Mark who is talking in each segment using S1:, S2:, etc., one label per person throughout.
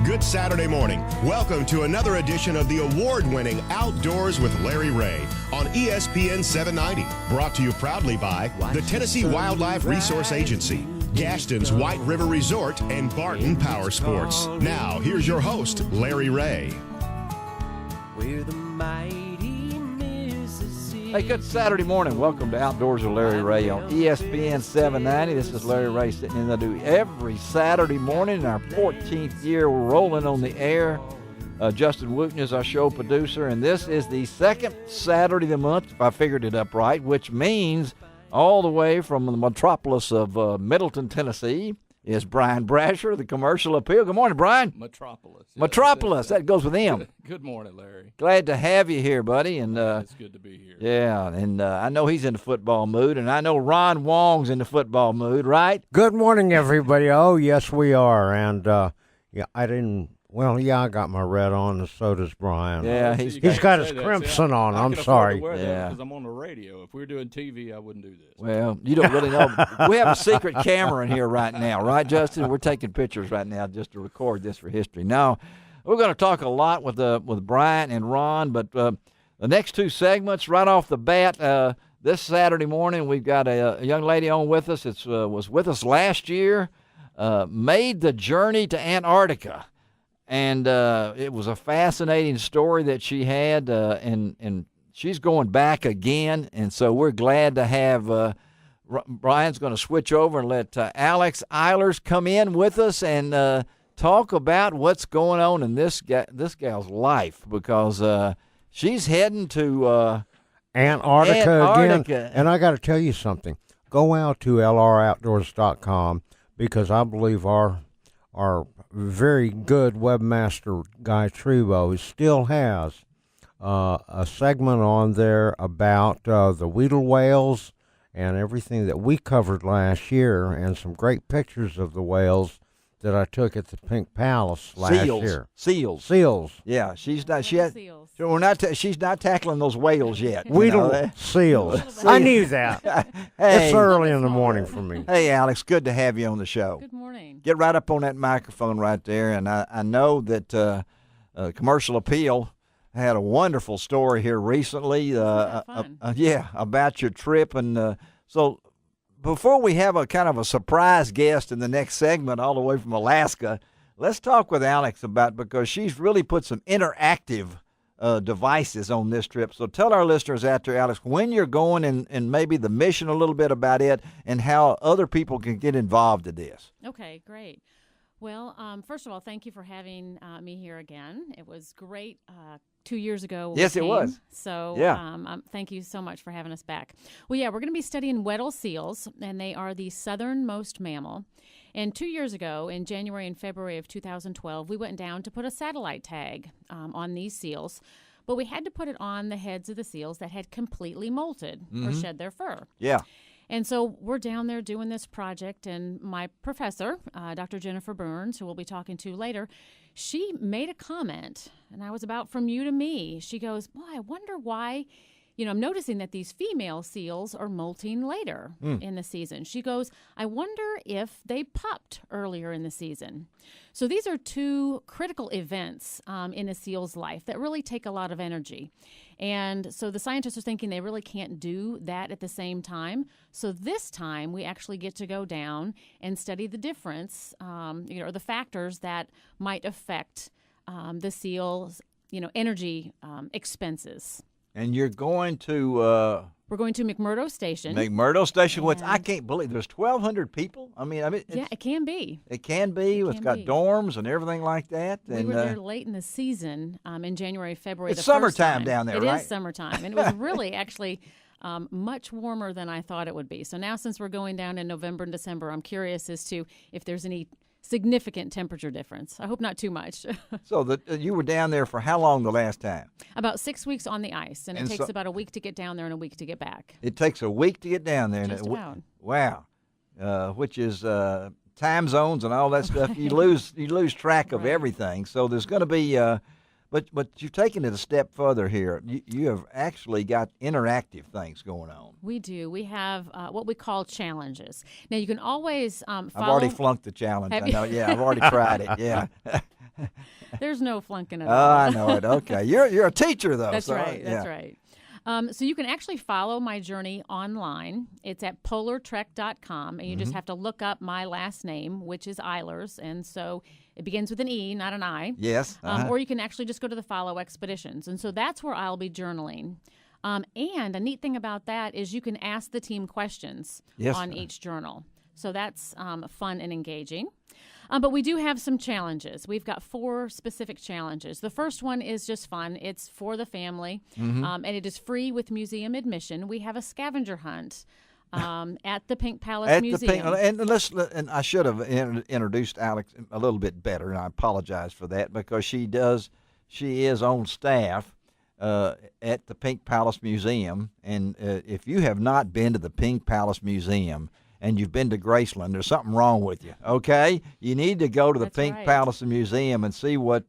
S1: Good Saturday morning. Welcome to another edition of the award-winning Outdoors with Larry Ray on ESPN 790. Brought to you proudly by the Tennessee Wildlife Resource Agency, Gaston's White River Resort, and Barton Power Sports. Now, here's your host, Larry Ray.
S2: Hey, good Saturday morning. Welcome to Outdoors with Larry Ray on ESPN 790. This is Larry Ray sitting in the do every Saturday morning in our 14th year. We're rolling on the air. Justin Wooten is our show producer, and this is the second Saturday of the month, if I figured it up right, which means all the way from the metropolis of Middleton, Tennessee, is Bryan Brasher, the Commercial Appeal. Good morning, Bryan.
S3: Metropolis.
S2: Metropolis. That goes with him.
S3: Good morning, Larry.
S2: Glad to have you here, buddy. And
S3: it's good to be here.
S2: Yeah, and I know he's in the football mood, and I know Ron Wong's in the football mood, right?
S4: Good morning, everybody. Oh, yes, we are. And, I got my red on, and so does Bryan.
S2: Yeah,
S4: he's got his crimson on. I'm sorry.
S3: Because I'm on the radio. If we were doing TV, I wouldn't do this.
S2: Well, you don't really know. We have a secret camera in here right now, right, Justin? We're taking pictures right now just to record this for history. Now, we're going to talk a lot with Bryan and Ron, but the next two segments, right off the bat, this Saturday morning, we've got a young lady on with us. It was with us last year, made the journey to Antarctica. And it was a fascinating story that she had, and she's going back again. And so we're glad to have Bryan's going to switch over and let Alex Eilers come in with us and talk about what's going on in this gal's life, because she's heading to
S4: Antarctica again. And I got to tell you something. Go out to OLR-Outdoors.com, because I believe our very good webmaster Guy Trebo still has a segment on there about the Weedle whales and everything that we covered last year, and some great pictures of the whales that I took at the Pink Palace last year.
S2: Seals. Yeah, she's not.
S5: Seals.
S2: So we're not. She's not tackling those whales yet.
S4: Weedle seals. I knew that.
S2: Hey,
S4: it's early in the morning for me.
S2: Hey, Alex, good to have you on the show.
S5: Good morning.
S2: Get right up on that microphone right there, and I know that Commercial Appeal had a wonderful story here recently. About your trip, and so. Before we have a kind of a surprise guest in the next segment all the way from Alaska, let's talk with Alex because she's really put some interactive devices on this trip. So tell our listeners out there, Alex, when you're going and maybe the mission, a little bit about it, and how other people can get involved in this.
S5: Okay, great. Well, first of all, thank you for having me here again. It was great 2 years ago.
S2: Yes, it was.
S5: So
S2: yeah.
S5: Thank you so much for having us back. Well, yeah, we're going to be studying Weddell seals, and they are the southernmost mammal. And 2 years ago, in January and February of 2012, we went down to put a satellite tag on these seals. But we had to put it on the heads of the seals that had completely molted or shed their fur.
S2: Yeah.
S5: And so we're down there doing this project, and my professor, Dr. Jennifer Burns, who we'll be talking to later, she made a comment, and I was about from you to me. She goes, well, I wonder why, I'm noticing that these female seals are molting later in the season. She goes, I wonder if they pupped earlier in the season. So these are two critical events in a seal's life that really take a lot of energy. And so the scientists are thinking they really can't do that at the same time. So this time we actually get to go down and study the difference, or the factors that might affect the seal's, energy expenses.
S2: And you're going to...
S5: We're going to McMurdo Station.
S2: McMurdo Station, which I can't believe. There's 1,200 people?
S5: Yeah, it can be.
S2: It can be. It's got dorms and everything like that.
S5: We were there late in the season, in January, February.
S2: It's summertime down there, right?
S5: It is summertime. And it was really actually much warmer than I thought it would be. So now since we're going down in November and December, I'm curious as to if there's any significant temperature difference. I hope not too much.
S2: So you were down there for how long the last time?
S5: About 6 weeks on the ice, and it takes about a week to get down there and a week to get back.
S2: It takes a week to get down there.
S5: Just about.
S2: Wow. Which is time zones and all that stuff. You lose track of everything. So there's going to be But you've taken it a step further here. You have actually got interactive things going on.
S5: We do. We have what we call challenges. Now, you can always follow.
S2: I've already flunked the challenge. I know. Yeah, I've already tried it. Yeah.
S5: There's no flunking at
S2: Oh,
S5: all.
S2: I know it. Okay. You're a teacher, though.
S5: That's
S2: so,
S5: right.
S2: yeah.
S5: That's right. So you can actually follow my journey online. It's at polartrek.com, and you just have to look up my last name, which is Eilers, and so it begins with an E, not an I.
S2: Yes.
S5: Or you can actually just go to the Follow Expeditions, and so that's where I'll be journaling. And a neat thing about that is you can ask the team questions on each journal. So that's fun and engaging. But we do have some challenges. We've got 4 specific challenges. The first one is just fun. It's for the family, and it is free with museum admission. We have a scavenger hunt at the Pink Palace Museum.
S2: And I should have introduced Alex a little bit better, and I apologize for that because she is on staff at the Pink Palace Museum, and if you have not been to the Pink Palace Museum and you've been to Graceland, there's something wrong with you, okay? You need to go to the Pink Palace Museum and see what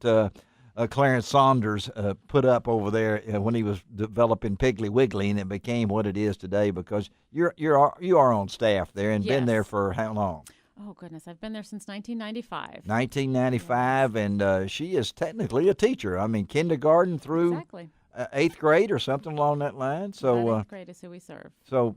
S2: Clarence Saunders put up over there when he was developing Piggly Wiggly, and it became what it is today because you are on staff there and been there for how long?
S5: Oh, goodness. I've been there since 1995.
S2: 1995, and she is technically a teacher. I mean, kindergarten through 8th grade or something along that line. So
S5: 8th grade is who we serve.
S2: So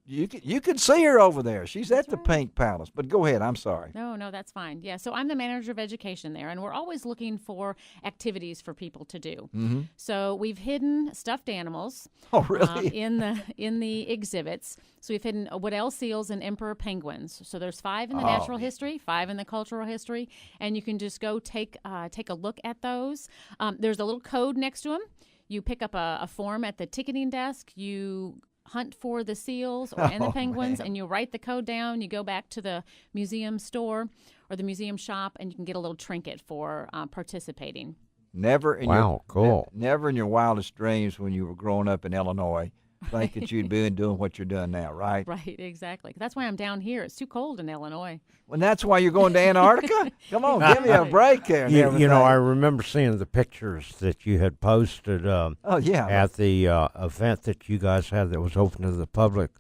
S2: you can see her over there. She's at the Pink Palace. But go ahead. I'm sorry.
S5: No, that's fine. Yeah, so I'm the manager of education there, and we're always looking for activities for people to do. So we've hidden stuffed animals.
S2: Oh, really?
S5: In the exhibits. So we've hidden Waddell seals and emperor penguins. So there's 5 in the natural history, 5 in the cultural history, and you can just go take a look at those. There's a little code next to them. You pick up a form at the ticketing desk. You hunt for the seals and the penguins, and you write the code down. You go back to the museum store or the museum shop, and you can get a little trinket for participating.
S2: Never in your wildest dreams when you were growing up in Illinois think that you'd be doing what you're doing now, right?
S5: Right, exactly. That's why I'm down here. It's too cold in Illinois.
S2: Well, that's why you're going to Antarctica? Come on, give me a break there.
S4: You know, I remember seeing the pictures that you had posted at the event that you guys had that was open to the public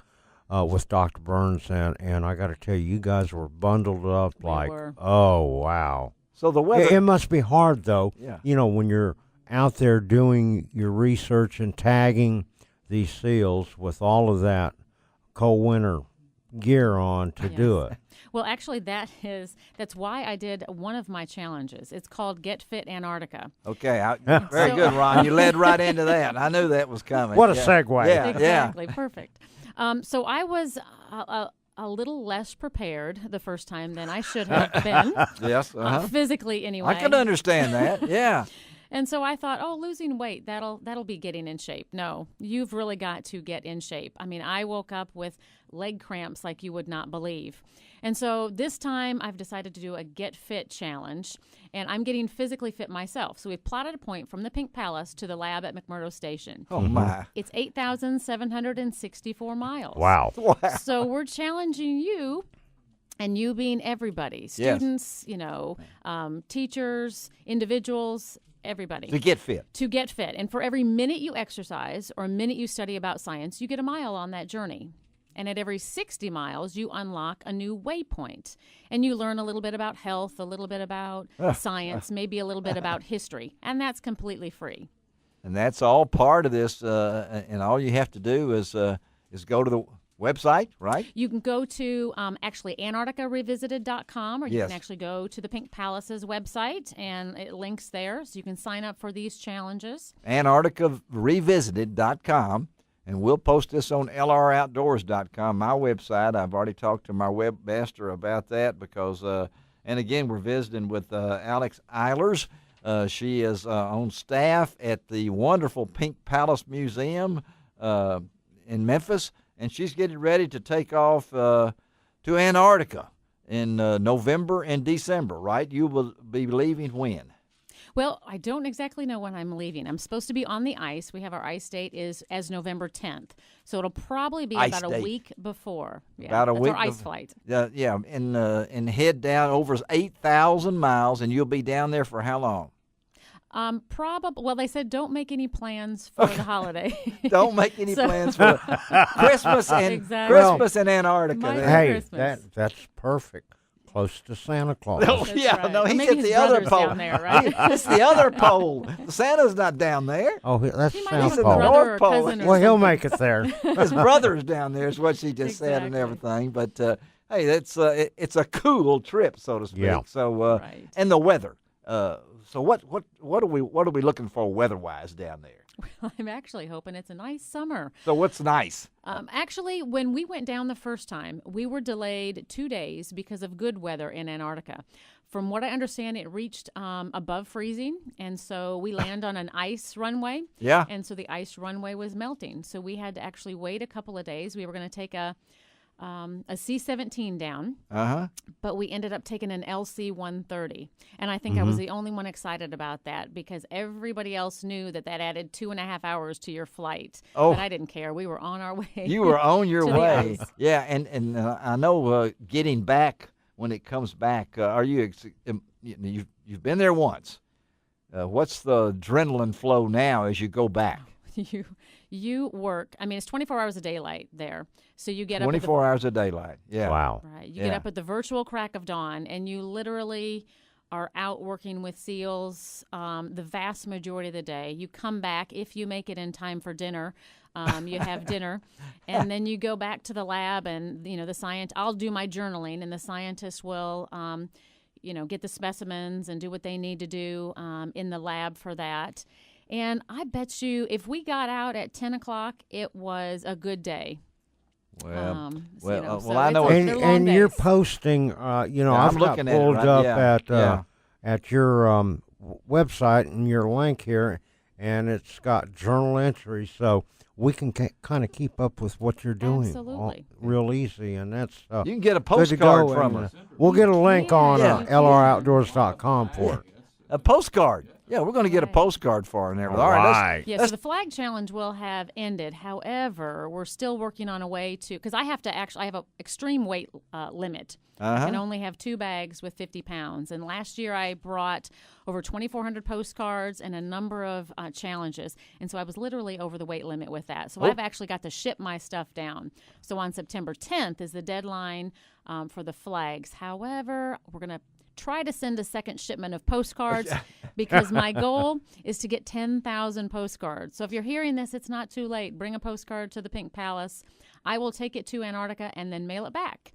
S4: with Dr. Burns, and I got to tell you, you guys were bundled up oh, wow.
S2: So the weather...
S4: It must be hard, though, you know, when you're out there doing your research and tagging these seals with all of that cold winter gear on to do it.
S5: Well, actually, that's why I did one of my challenges. It's called Get Fit Antarctica.
S2: Okay, very good, Ron. You led right into that. I knew that was coming.
S4: What a segue.
S2: Yeah,
S5: exactly. Perfect. So I was a little less prepared the first time than I should have been.
S2: Yes.
S5: Physically, anyway.
S2: I can understand that. Yeah.
S5: And so I thought, losing weight, that'll be getting in shape. No, you've really got to get in shape. I mean, I woke up with leg cramps like you would not believe. And so this time I've decided to do a Get Fit challenge, and I'm getting physically fit myself. So we've plotted a point from the Pink Palace to the lab at McMurdo Station.
S2: Oh, my.
S5: It's 8,764 miles.
S4: Wow.
S5: So we're challenging you. And you being everybody, students, teachers, individuals, everybody.
S2: To get fit.
S5: To get fit. And for every minute you exercise or a minute you study about science, you get a mile on that journey. And at every 60 miles, you unlock a new waypoint. And you learn a little bit about health, a little bit about science, maybe a little bit about history. And that's completely free.
S2: And that's all part of this. And all you have to do is go to the website, right?
S5: You can go to actually AntarcticaRevisited.com, or you can actually go to the Pink Palace's website, and it links there, so you can sign up for these challenges.
S2: AntarcticaRevisited.com, and we'll post this on LROutdoors.com, my website. I've already talked to my webmaster about that because, and again, we're visiting with Alex Eilers. She is on staff at the wonderful Pink Palace Museum in Memphis. And she's getting ready to take off to Antarctica in November and December, right? You will be leaving when?
S5: Well, I don't exactly know when I'm leaving. I'm supposed to be on the ice. We have our ice date is as November 10th. So it'll probably be about a week before. Yeah,
S2: about a week.
S5: Our ice flight.
S2: Yeah, and head down over 8,000 miles, and you'll be down there for how long?
S5: Probably. Well, they said don't make any plans for the holiday.
S2: Don't make any plans for Christmas and Christmas in Antarctica.
S4: Hey, that's perfect. close to Santa Claus.
S2: Oh,
S5: That's
S2: yeah,
S5: right.
S2: no,
S5: Or
S2: he's
S5: maybe
S2: at
S5: his
S2: the other
S5: brother's
S2: pole.
S5: down there, right?
S2: It's the other pole. Santa's not down there.
S4: Oh, that's
S5: He might
S4: South
S5: have a
S2: Pole.
S5: brother
S2: North
S5: or
S2: Pole.
S5: cousin or
S4: Well, he'll
S5: something.
S4: make it there.
S2: His brother's down there is what she just said and
S5: Exactly.
S2: everything. But hey, that's it's a cool trip, so to speak.
S4: Yeah.
S2: So
S5: Right.
S2: and the weather. So what are we looking for weather-wise down there?
S5: I'm actually hoping it's a nice summer.
S2: So what's nice?
S5: Actually, when we went down the first time, we were delayed 2 days because of good weather in Antarctica. From what I understand, it reached above freezing, and so we land on an ice runway.
S2: Yeah.
S5: And so the ice runway was melting. So we had to actually wait a couple of days. We were going to take a C-17 down, but we ended up taking an LC-130. And I think I was the only one excited about that because everybody else knew that added 2.5 hours to your flight.
S2: Oh.
S5: But I didn't care. We were on our way.
S2: You were on your
S5: To the
S2: way.
S5: ice.
S2: Yeah, and I know getting back when it comes back. Are you? You've been there once. What's the adrenaline flow now as you go back?
S5: You work. I mean, it's 24 hours of daylight there. So you get up.
S2: 24 hours of daylight. Yeah.
S4: Wow.
S5: Right. You get up at the virtual crack of dawn, and you literally are out working with SEALs the vast majority of the day. You come back if you make it in time for dinner. You have dinner, and then you go back to the lab, and I'll do my journaling, and the scientists will, get the specimens and do what they need to do in the lab for that. And I bet you, if we got out at 10 o'clock, it was a good day.
S2: Well,
S5: So
S2: I know.
S5: they're long
S4: And you're
S5: days.
S4: posting, I've got
S2: looking at it
S4: pulled
S2: right-
S4: up
S2: yeah,
S4: at your website and your link here, and it's got journal entries, so we can kind of keep up with what you're doing.
S5: Absolutely.
S4: Real easy, and that's
S2: You can get a
S4: good to
S2: postcard
S4: go,
S2: from
S4: and,
S2: us.
S4: We'll get a link
S5: can,
S4: on
S5: you can.
S4: LROutdoors.com for it.
S2: A postcard. Yeah, we're going to get a
S5: Right.
S2: postcard for her and everything.
S4: All
S2: All right.
S4: right.
S5: Yeah, so the flag challenge will have ended. However, we're still working on a way to, because I have an extreme weight limit. I can only have 2 bags with 50 pounds. And last year I brought over 2,400 postcards and a number of challenges. And so I was literally over the weight limit with that. So I've actually got to ship my stuff down. So on September 10th is the deadline for the flags. However, we're going to try to send a second shipment of postcards because my goal is to get 10,000 postcards. So if you're hearing this, it's not too late. Bring a postcard to the Pink Palace. I will take it to Antarctica and then mail it back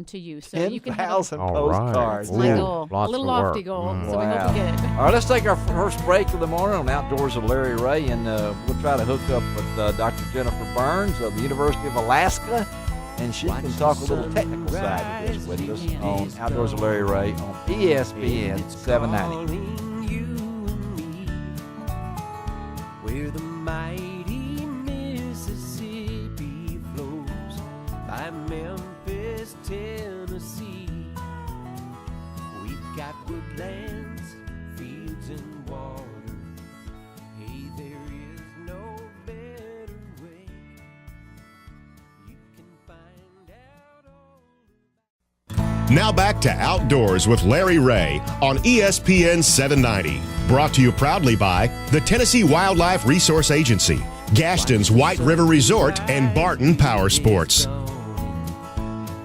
S5: to you. So you can have
S2: 10,000
S4: All right.
S2: postcards.
S5: my
S4: Ooh,
S5: goal.
S4: lots
S5: A little
S4: of
S5: lofty
S4: work.
S5: goal.
S4: Mm.
S5: So we hope we get it.
S2: All right, let's take our first break of the morning on Outdoors with Larry Ray, and we'll try to hook up with Dr. Jennifer Burns of the University of Alaska, and she can talk a little technical side of this with us on Outdoors with Larry Ray on ESPN 790.
S6: Where the mighty Mississippi flows by Memphis, Tennessee. We've got woodlands, fields, and water. Hey, there is no better way. You can find out all.
S1: Now back to Outdoors with Larry Ray on ESPN 790. Brought to you proudly by the Tennessee Wildlife Resource Agency, Gaston's White River Resort, and Barton Power Sports.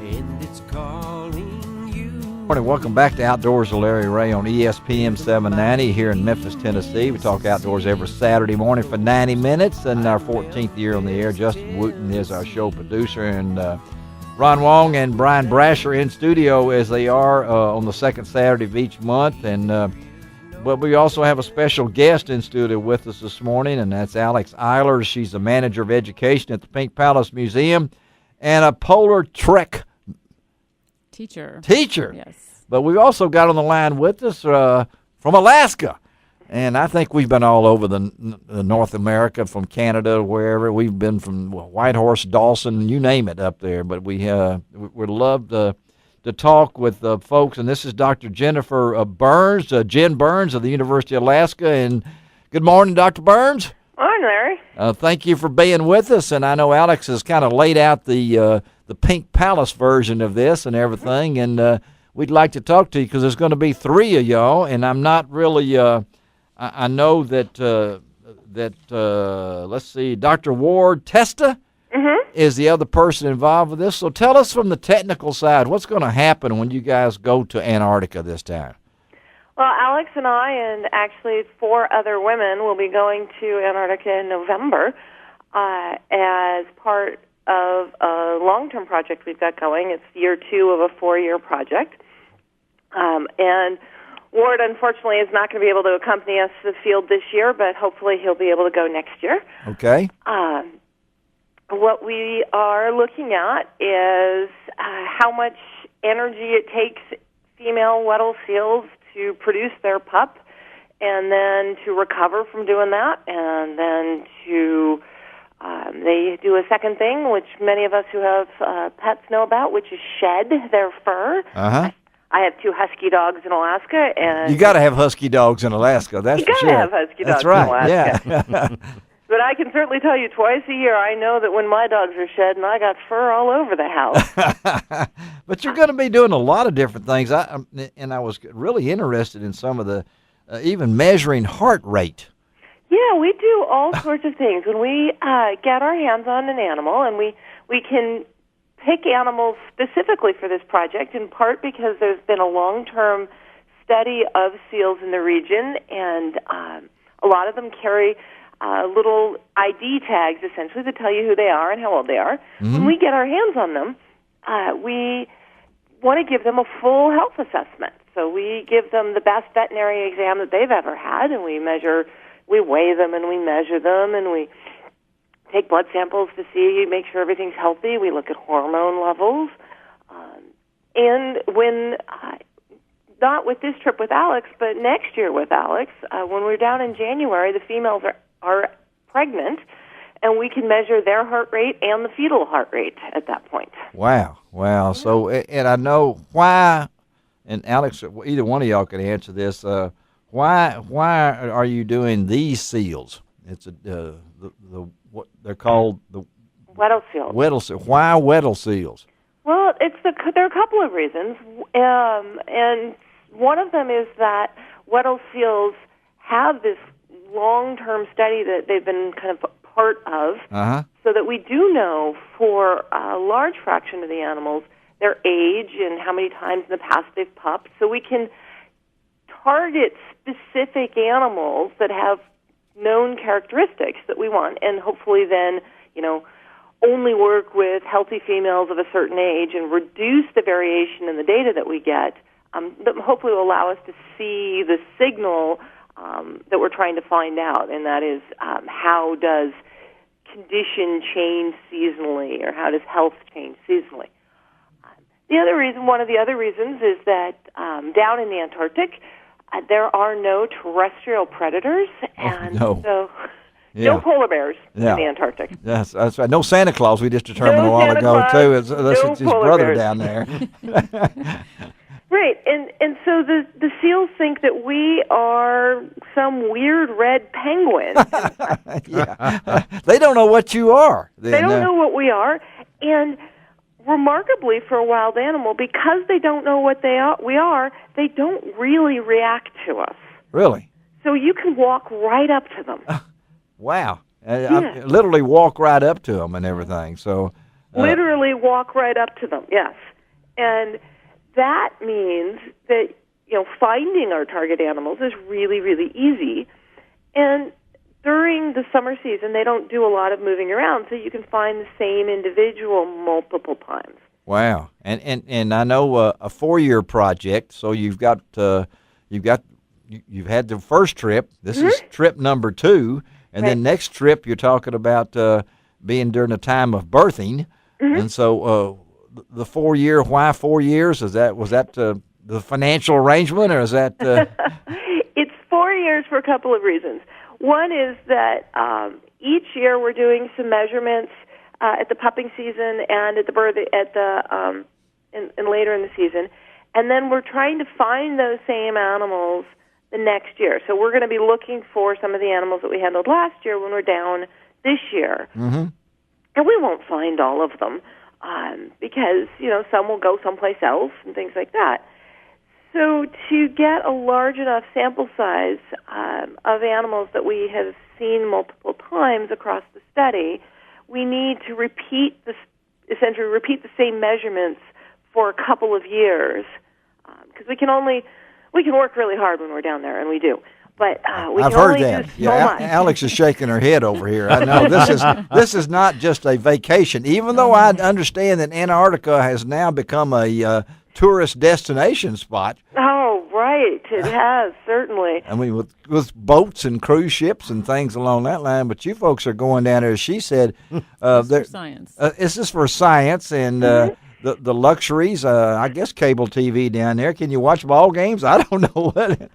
S6: And it's calling you.
S2: Morning, welcome back to Outdoors with Larry Ray on ESPN 790 here in Memphis, Tennessee. We talk outdoors every Saturday morning for 90 minutes, and our 14th year on the air. Justin Wooten is our show producer, and Ron Wong and Brian Brasher in studio as they are on the second Saturday of each month. And but we also have a special guest in studio with us this morning, and that's Alex Eilers. She's the manager of education at the Pink Palace Museum and a PolarTREC
S5: Teacher.
S2: teacher. But we've also got on the line with us from Alaska. And I think we've been all over the North America, from Canada, wherever. We've been from Whitehorse, Dawson, you name it up there. But we'd love to talk with folks. And this is Dr. Jennifer Burns, Jen Burns of the University of Alaska. And good morning, Dr. Burns.
S7: Morning, Larry.
S2: Thank you for being with us. And I know Alex has kind of laid out the Pink Palace version of this and everything. And we'd like to talk to you because there's going to be 3 of y'all. And I'm not really I know that let's see, Dr. Ward Testa is the other person involved with this. So tell us from the technical side, what's going to happen when you guys go to Antarctica this time?
S7: Well, Alex and I and actually 4 other women will be going to Antarctica in November as part of a long-term project we've got going. It's year 2 of a 4-year project. And Ward, unfortunately, is not going to be able to accompany us to the field this year, but hopefully he'll be able to go next year.
S2: Okay.
S7: What we are looking at is how much energy it takes female Weddell seals to produce their pup, and then to recover from doing that, and then to they do a second thing, which many of us who have pets know about, which is shed their fur.
S2: Uh-huh.
S7: I have 2 husky dogs in Alaska, and
S2: You got to have husky dogs in Alaska, that's for sure.
S7: You got to have husky dogs
S2: That's right,
S7: in Alaska.
S2: yeah.
S7: But I can certainly tell you twice a year, I know that when my dogs are shed, and I got fur all over the house.
S2: But you're going to be doing a lot of different things. I was really interested in some of the, even measuring heart rate.
S7: Yeah, we do all sorts of things. When we get our hands on an animal, and we can pick animals specifically for this project, in part because there's been a long-term study of seals in the region, and a lot of them carry little ID tags, essentially, that tell you who they are and how old they are. Mm-hmm. When we get our hands on them, we want to give them a full health assessment. So we give them the best veterinary exam that they've ever had, and we weigh them and we measure them, and we take blood samples to see, make sure everything's healthy. We look at hormone levels. And when, not with this trip with Alex, but next year with Alex, when we're down in January, the females are pregnant, and we can measure their heart rate and the fetal heart rate at that point.
S2: Wow. So, and I know why, and Alex, either one of y'all can answer this, why are you doing these seals? It's the what they're called, the
S7: Weddell seals.
S2: Weddell seals. Why Weddell seals?
S7: Well, there are a couple of reasons, and one of them is that Weddell seals have this long-term study that they've been kind of part of, so that we do know for a large fraction of the animals their age and how many times in the past they've pupped, so we can target specific animals that have known characteristics that we want, and hopefully then, only work with healthy females of a certain age and reduce the variation in the data that we get, that hopefully will allow us to see the signal that we're trying to find out, and that is how does condition change seasonally, or how does health change seasonally. One of the other reasons is that down in the Antarctic, there are no terrestrial predators, and no polar bears in the Antarctic.
S2: Yes, that's right. No Santa Claus, we just determined a while ago, too. It's his brother bears down there.
S7: Right, and so the seals think that we are some weird red penguin.
S2: Yeah. They don't know what you are.
S7: They don't know what we are, and remarkably for a wild animal, because they don't know what we are, they don't really react to us.
S2: Really?
S7: So you can walk right up to them.
S2: Wow. I literally walk right up to them and everything. So
S7: literally walk right up to them, yes. And that means that, finding our target animals is really, really easy. And during the summer season, they don't do a lot of moving around, so you can find the same individual multiple times.
S2: Wow. And I know a 4-year project, so you've had the first trip. This is trip number 2. And then next trip, you're talking about being during the time of birthing. And so the 4-year, why 4 years? Was that the financial arrangement, or is that?
S7: It's 4 years for a couple of reasons. One is that each year we're doing some measurements at the pupping season and at the birth and later in the season, and then we're trying to find those same animals the next year. So we're going to be looking for some of the animals that we handled last year when we're down this year, and we won't find all of them because some will go someplace else and things like that. So to get a large enough sample size of animals that we have seen multiple times across the study, we need to essentially repeat the same measurements for a couple of years, because we can work really hard when we're down there, and we do. But we
S2: I've
S7: can
S2: heard
S7: only
S2: that.
S7: do so much.
S2: Alex is shaking her head over here. I know this is not just a vacation. Even though I understand that Antarctica has now become a tourist destination spot.
S7: Oh, right. It has, certainly.
S2: I mean, with boats and cruise ships and things along that line. But you folks are going down there, as she said.
S5: For science.
S2: This is for science and the luxuries. I guess cable TV down there. Can you watch ball games? I don't know what.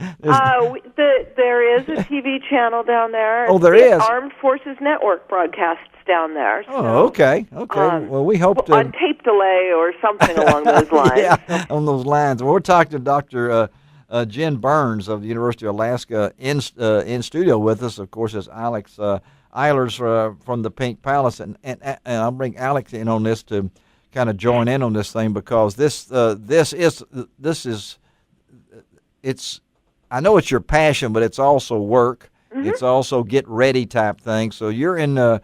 S7: There is a TV channel down there.
S2: Oh, there
S7: the
S2: is.
S7: Armed Forces Network broadcasts down there. So,
S2: Oh, okay. Well, we hope to
S7: on tape delay or something along those lines.
S2: Yeah, on those lines. Well, we're talking to Dr. Jen Burns of the University of Alaska in studio with us. Of course, is Alex Eilers from the Pink Palace, and I'll bring Alex in on this to kind of join in on this thing, because this is it's. I know it's your passion, but it's also work. Mm-hmm. It's also get ready type thing. So you're in. I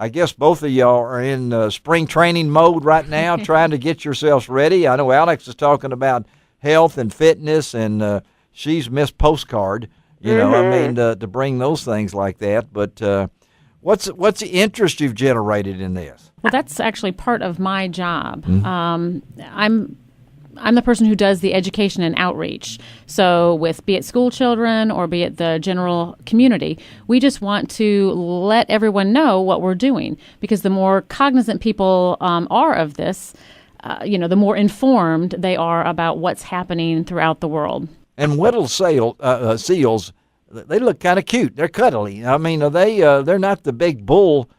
S2: guess both of y'all are in spring training mode right now, trying to get yourselves ready. I know Alex is talking about health and fitness, and she's Miss Postcard. You know, I mean, to bring those things like that. But what's the interest you've generated in this?
S5: Well, that's actually part of my job. Mm-hmm. I'm the person who does the education and outreach. So be it school children or be it the general community, we just want to let everyone know what we're doing, because the more cognizant people are of this, the more informed they are about what's happening throughout the world.
S2: And Whittle seals, they look kind of cute. They're cuddly. I mean, they're not the big bull.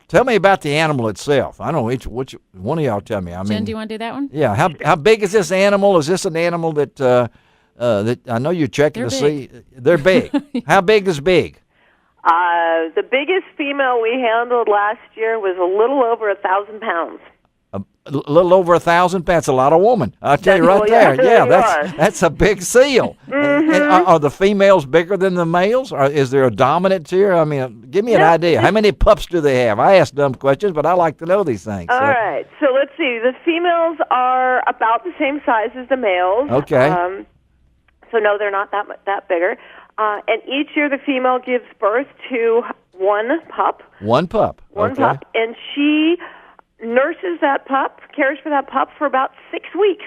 S2: Tell me about the animal itself. I don't know which one of y'all tell me.
S5: Jen, do you want to do that one?
S2: Yeah. How big is this animal? Is this an animal that I know you're checking to see? They're big. How big is big?
S7: The biggest female we handled last year was a little over 1,000 pounds.
S2: A little over 1,000 pounds. That's a lot of woman. I'll tell you right there. Yeah, that's a big seal. Mm-hmm. And are the females bigger than the males? Or is there a dominant tier? I mean, give me an idea. How many pups do they have? I ask dumb questions, but I like to know these things.
S7: All right. So let's see. The females are about the same size as the males.
S2: Okay.
S7: So no, they're not that bigger. And each year the female gives birth to one pup.
S2: One pup.
S7: One pup. And she nurses that pup, cares for that pup for about 6 weeks.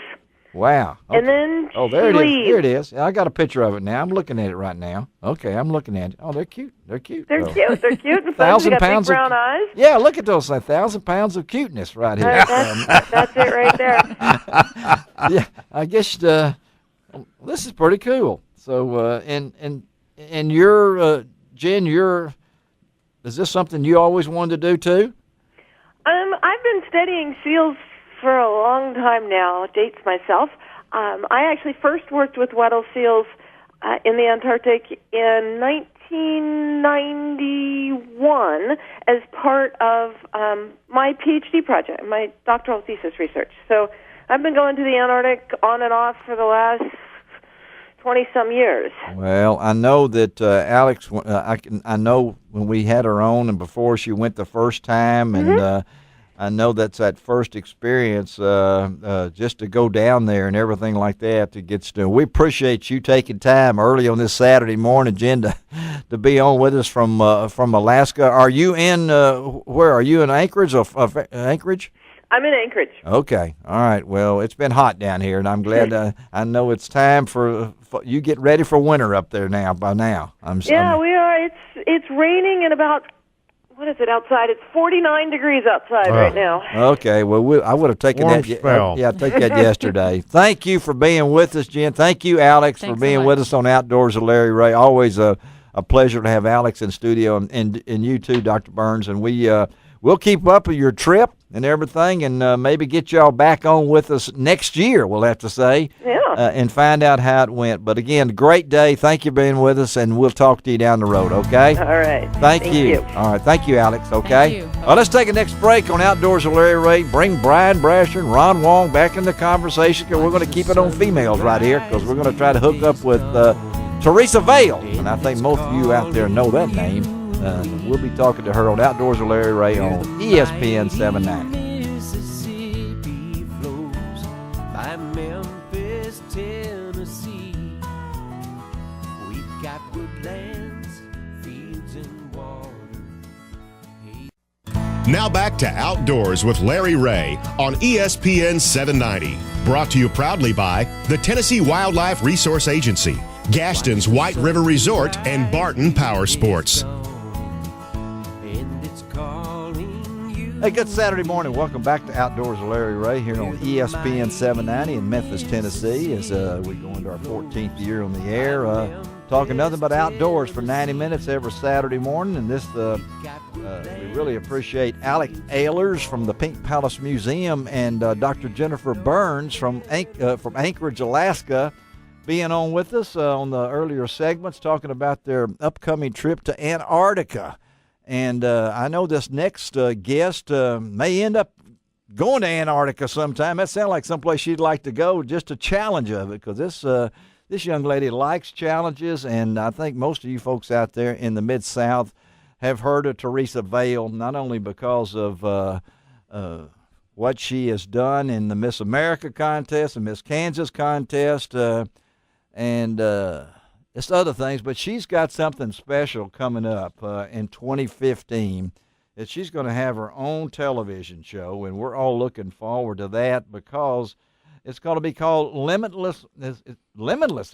S2: Wow. Okay.
S7: And then
S2: there it
S7: leaves.
S2: is. Here it is. I got a picture of it now. I'm looking at it right now. Okay, I'm looking at it. Oh, they're cute. They're cute.
S7: They're cute. They're cute. And
S2: 1,000
S7: got
S2: pounds
S7: big brown eyes.
S2: Yeah, look at those. 1,000 pounds of cuteness right here.
S7: That's it right there.
S2: Yeah, I guess this is pretty cool. So, and you're, Jen, is this something you always wanted to do too?
S7: I've been studying seals for a long time now. Dates myself. I actually first worked with Weddell seals in the Antarctic in 1991 as part of my PhD project, my doctoral thesis research. So I've been going to the Antarctic on and off for the last 20-some years.
S2: Well, I know that Alex, I know when we had her on and before she went the first time, and I know that's that first experience just to go down there and everything like that to get started. We appreciate you taking time early on this Saturday morning, Jen, to be on with us from Alaska. Are you in, where are you, in Anchorage or Anchorage?
S7: I'm in Anchorage.
S2: Okay. All right. Well, it's been hot down here, and I'm glad I know it's time for you get ready for winter up there now. By now, we
S7: are. It's raining and about, what is it outside? It's 49 degrees outside right now.
S2: Okay. Well, I would have taken that.
S4: Spell.
S2: Take that yesterday. Thank you for being with us, Jen. Thank you, Alex, for being with us on Outdoors with Larry Ray. Always a pleasure to have Alex in studio, and you too, Dr. Burns. And we'll keep up with your trip and everything, and maybe get y'all back on with us next year, we'll have to say, and find out how it went. But again, great day. Thank you for being with us, and we'll talk to you down the road, okay?
S7: All right.
S2: Thank you. All right. Thank you, Alex, okay?
S5: Thank you.
S2: Well, let's take a next break on Outdoors with Larry Ray. Bring Bryan, Brasher, and Ron Wong back in the conversation, because we're going to keep it on females right here, because we're going to try to hook up with Theresa Vail, and I think most of you out there know that name. We'll be talking to her on Outdoors with Larry Ray on ESPN 790.
S6: Mississippi flows by Memphis, Tennessee. We've got woodlands, fields, and water.
S1: Now back to Outdoors with Larry Ray on ESPN 790. Brought to you proudly by the Tennessee Wildlife Resource Agency, Gaston's White River Resort, and Barton Power Sports.
S2: Hey, good Saturday morning. Welcome back to Outdoors with Larry Ray here on ESPN 790 in Memphis, Tennessee, as we go into our 14th year on the air. Talking nothing but outdoors for 90 minutes every Saturday morning. And this, we really appreciate Alec Eilers from the Pink Palace Museum and Dr. Jennifer Burns from Anchorage, Alaska, being on with us on the earlier segments, talking about their upcoming trip to Antarctica. And I know this next guest may end up going to Antarctica sometime. That sounds like someplace she'd like to go, just a challenge of it, because this young lady likes challenges, and I think most of you folks out there in the Mid-South have heard of Theresa Vail, not only because of what she has done in the Miss America contest and Miss Kansas contest, and it's other things, but she's got something special coming up in 2015 that she's going to have her own television show, and we're all looking forward to that because it's going to be called Limitless,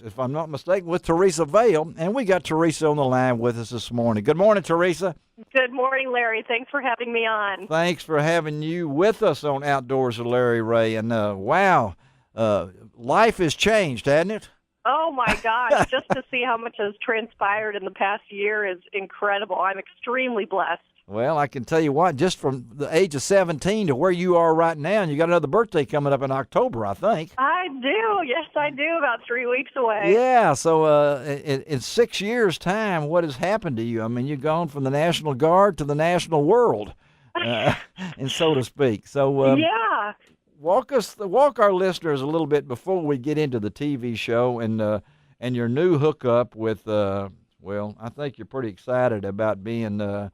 S2: if I'm not mistaken, with Theresa Vail, and we got Theresa on the line with us this morning. Good morning, Theresa.
S8: Good morning, Larry. Thanks for having me on.
S2: Thanks for having you with us on Outdoors with Larry Ray, and wow, life has changed, hasn't it?
S8: Oh, my gosh. Just to see how much has transpired in the past year is incredible. I'm extremely blessed.
S2: Well, I can tell you what, just from the age of 17 to where you are right now, and you got another birthday coming up in October, I think.
S8: I do. Yes, I do. About 3 weeks away.
S2: Yeah, so in 6 years' time, what has happened to you? I mean, you've gone from the National Guard to the national world, and so to speak. So
S8: yeah.
S2: Walk our listeners a little bit before we get into the TV show and your new hookup with. Well, I think you're pretty excited about being a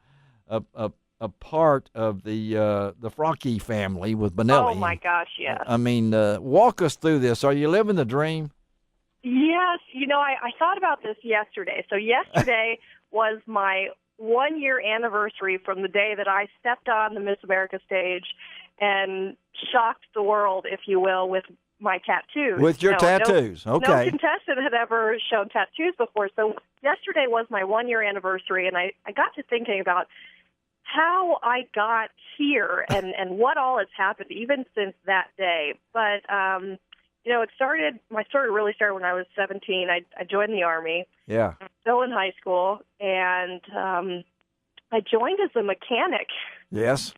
S2: part of the Frockie family with Benelli.
S8: Oh my gosh, yes.
S2: I mean, walk us through this. Are you living the dream?
S8: Yes. You know, I thought about this yesterday. So yesterday was my 1 year anniversary from the day that I stepped on the Miss America stage and shocked the world, if you will, with my tattoos.
S2: With your tattoos, okay.
S8: No contestant had ever shown tattoos before. So yesterday was my 1 year anniversary, and I got to thinking about how I got here and what all has happened even since that day. But, you know, my story really started when I was 17. I joined the Army.
S2: Yeah.
S8: Still in high school, and I joined as a mechanic.
S2: Yes.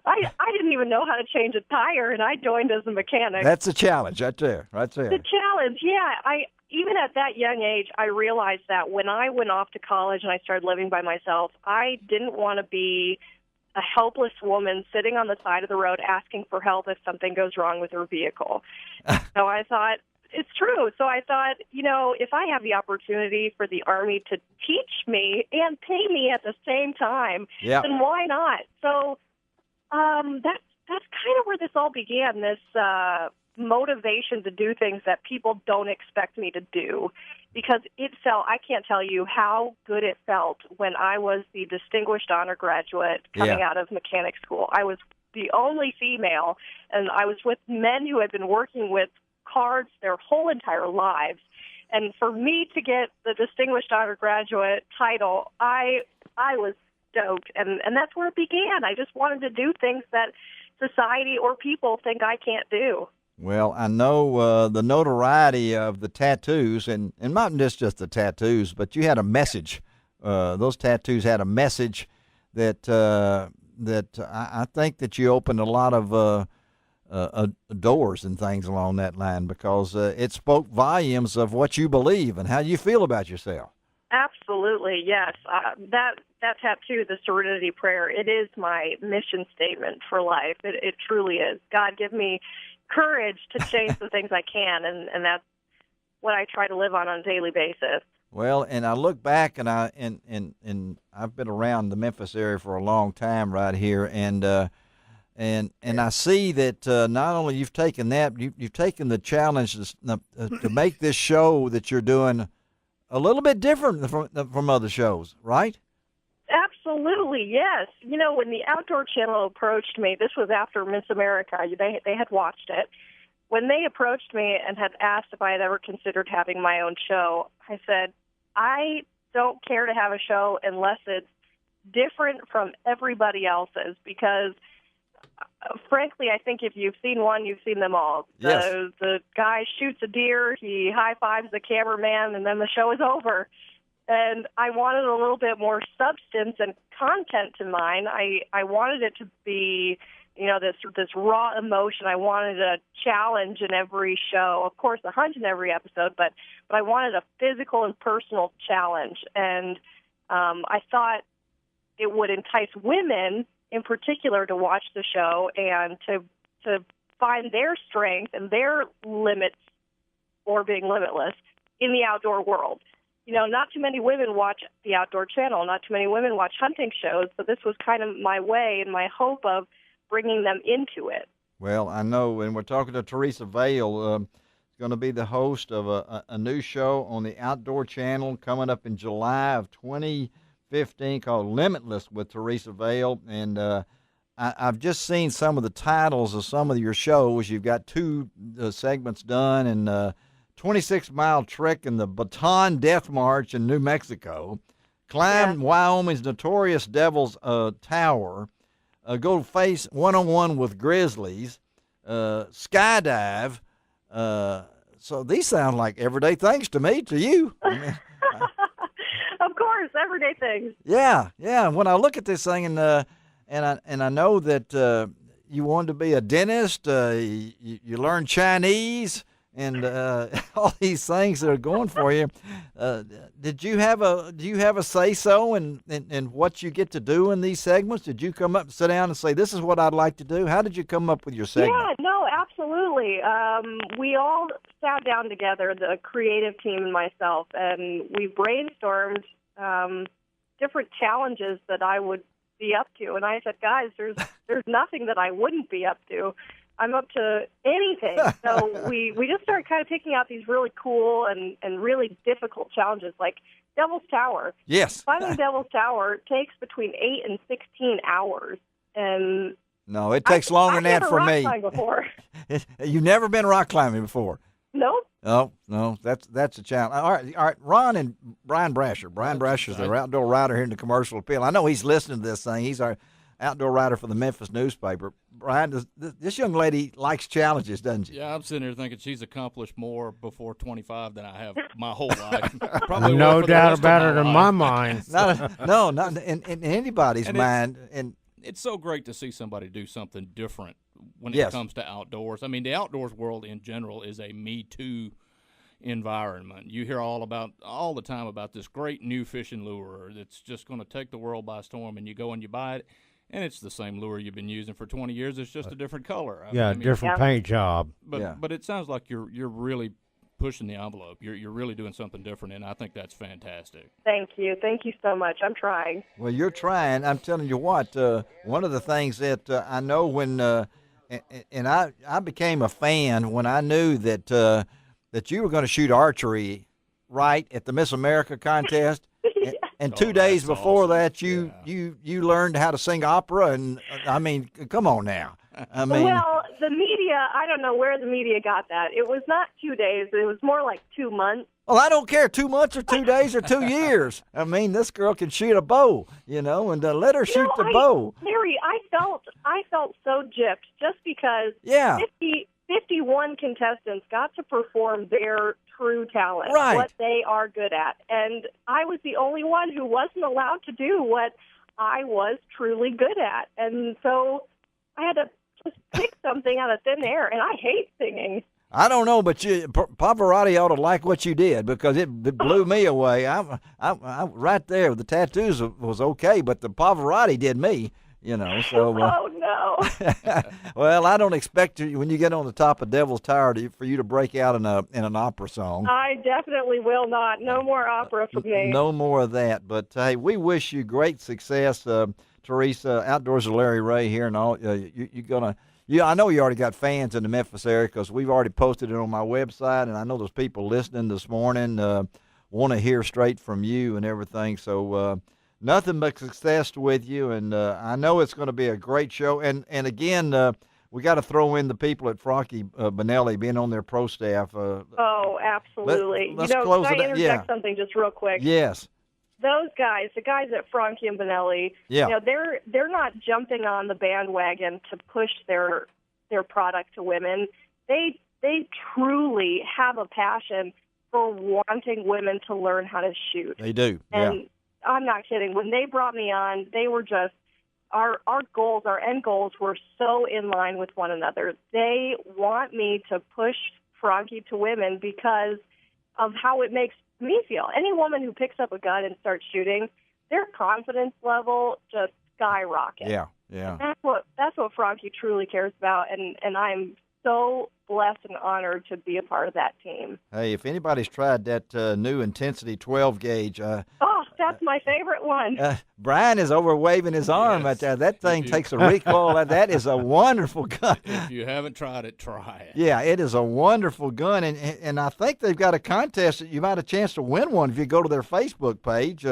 S8: I didn't even know how to change a tire, and I joined as a mechanic.
S2: That's a challenge right there.
S8: The challenge, yeah. Even at that young age, I realized that when I went off to college and I started living by myself, I didn't want to be a helpless woman sitting on the side of the road asking for help if something goes wrong with her vehicle. So I thought, it's true. So I thought, you know, if I have the opportunity for the Army to teach me and pay me at the same time, then why not? So that's kind of where this all began, this motivation to do things that people don't expect me to do. Because I can't tell you how good it felt when I was the distinguished honor graduate coming out of mechanic school. I was the only female, and I was with men who had been working with cars their whole entire lives. And for me to get the distinguished honor graduate title, I was stoked. And that's where it began. I just wanted to do things that society or people think I can't do.
S2: Well, I know the notoriety of the tattoos, and not just the tattoos, but you had a message. Those tattoos had a message that I think that you opened a lot of doors and things along that line, because it spoke volumes of what you believe and how you feel about yourself.
S8: Absolutely, yes. That tattoo, the Serenity Prayer, it is my mission statement for life. It truly is. God, give me courage to change the things I can, and that's what I try to live on a daily basis.
S2: Well, and I look back, and I've been around the Memphis area for a long time right here, and I see that not only you've taken that, you've taken the challenge to make this show that you're doing a little bit different from other shows, right?
S8: Absolutely, yes. You know, when the Outdoor Channel approached me, this was after Miss America. They had watched it. When they approached me and had asked if I had ever considered having my own show, I said, I don't care to have a show unless it's different from everybody else's, because frankly, I think if you've seen one, you've seen them all.
S2: Yes.
S8: The guy shoots a deer, he high-fives the cameraman, and then the show is over. And I wanted a little bit more substance and content to mine. I wanted it to be, you know, this raw emotion. I wanted a challenge in every show. Of course, a hunt in every episode, but I wanted a physical and personal challenge. And I thought it would entice women in particular to watch the show and to find their strength and their limits, or being limitless, in the outdoor world. You know, not too many women watch the Outdoor Channel. Not too many women watch hunting shows. So this was kind of my way and my hope of bringing them into it.
S2: Well, I know, and we're talking to Theresa Vail, going to be the host of a new show on the Outdoor Channel coming up in July of 2015 called Limitless with Theresa Vail. And I've just seen some of the titles of some of your shows. You've got 2 segments done, and 26-mile trek in the Baton Death March in New Mexico, climb Wyoming's notorious Devil's Tower, go face one-on-one with grizzlies, skydive. So these sound like everyday things to me, to you.
S8: Of course, everyday things.
S2: Yeah. When I look at this thing, and I know that you wanted to be a dentist, you learned Chinese, and all these things that are going for you. Do you have a say-so in what you get to do in these segments? Did you come up and sit down and say, this is what I'd like to do? How did you come up with your segment?
S8: Yeah, no, absolutely. We all sat down together, the creative team and myself, and we brainstormed different challenges that I would be up to. And I said, guys, there's nothing that I wouldn't be up to. I'm up to anything. So we just started kind of picking out these really cool and really difficult challenges, like Devil's Tower.
S2: Yes.
S8: Climbing Devil's Tower takes between 8 and 16 hours. And
S2: no, it takes longer than that for me.
S8: I've never rock climbed before.
S2: You've never been rock climbing before?
S8: Nope.
S2: Oh, no, that's a challenge. All right, Ron and Bryan Brasher. Bryan Brasher's the outdoor writer here in the Commercial Appeal. I know he's listening to this thing. He's our outdoor writer for the Memphis newspaper. Bryan, this young lady likes challenges, doesn't she?
S3: Yeah, I'm sitting here thinking she's accomplished more before 25 than I have my whole life.
S4: No doubt about it in my mind.
S2: Not in anybody's mind. And
S3: it's so great to see somebody do something different when
S2: Yes.
S3: it comes to outdoors. I mean, the outdoors world in general is a Me Too environment. You hear all the time about this great new fishing lure that's just going to take the world by storm, and you go and you buy it, and it's the same lure you've been using for 20 years. It's just a different color.
S4: Different paint job.
S3: But it sounds like you're really pushing the envelope. You're really doing something different, and I think that's fantastic.
S8: Thank you so much. I'm trying.
S2: well, you're trying. I'm telling you what. One of the things that I know when, and I became a fan when I knew that you were going to shoot archery right at the Miss America contest. And 2 days before
S3: awesome.
S2: that, you learned how to sing opera, and I mean, come on now. I mean,
S8: well, the media, I don't know where the media got that. It was not 2 days. It was more like 2 months.
S2: well, I don't care 2 months or 2 days or 2 years. I mean, this girl can shoot a bow, and let her shoot the bow.
S8: Larry, I felt so gypped just because
S2: Yeah.
S8: 51 contestants got to perform their true talent,
S2: Right.
S8: what they are good at. And I was the only one who wasn't allowed to do what I was truly good at. And so I had to just pick something out of thin air, and I hate singing.
S2: I don't know, but Pavarotti ought to like what you did because it blew me away. I right there, the tattoos was okay, but the Pavarotti did me, So
S8: Oh, no. no.
S2: Well, I don't expect you when you get on the top of Devil's Tower for you to break out in an opera song.
S8: I definitely will not. No more opera for me.
S2: No more of that. But hey, we wish you great success, Theresa. Outdoors with Larry Ray here, and all. You're gonna. Yeah, I know you already got fans in the Memphis area because we've already posted it on my website, and I know there's people listening this morning want to hear straight from you and everything. So nothing but success with you, and I know it's going to be a great show. And again, we got to throw in the people at Frankie Benelli being on their pro staff.
S8: Oh, absolutely.
S2: Let's close
S8: can I
S2: it.
S8: interject something just real quick?
S2: Yes.
S8: Those guys, the guys at Frankie and Benelli,
S2: Yeah.
S8: they're not jumping on the bandwagon to push their product to women. They truly have a passion for wanting women to learn how to shoot.
S2: They do.
S8: And I'm not kidding. When they brought me on, they were just our goals, our end goals were so in line with one another. They want me to push Frankie to women because of how it makes me feel. Any woman who picks up a gun and starts shooting, their confidence level just skyrockets.
S2: Yeah.
S8: That's what Frankie truly cares about, and I'm so blessed and honored to be a part of that team.
S2: Hey, if anybody's tried that new Intensity 12 gauge,
S8: that's my favorite one.
S2: Bryan is over waving his arm right there. That thing takes a recoil. That is a wonderful gun.
S3: If you haven't tried it, try it.
S2: Yeah, it is a wonderful gun, and I think they've got a contest that you might have a chance to win one if you go to their Facebook page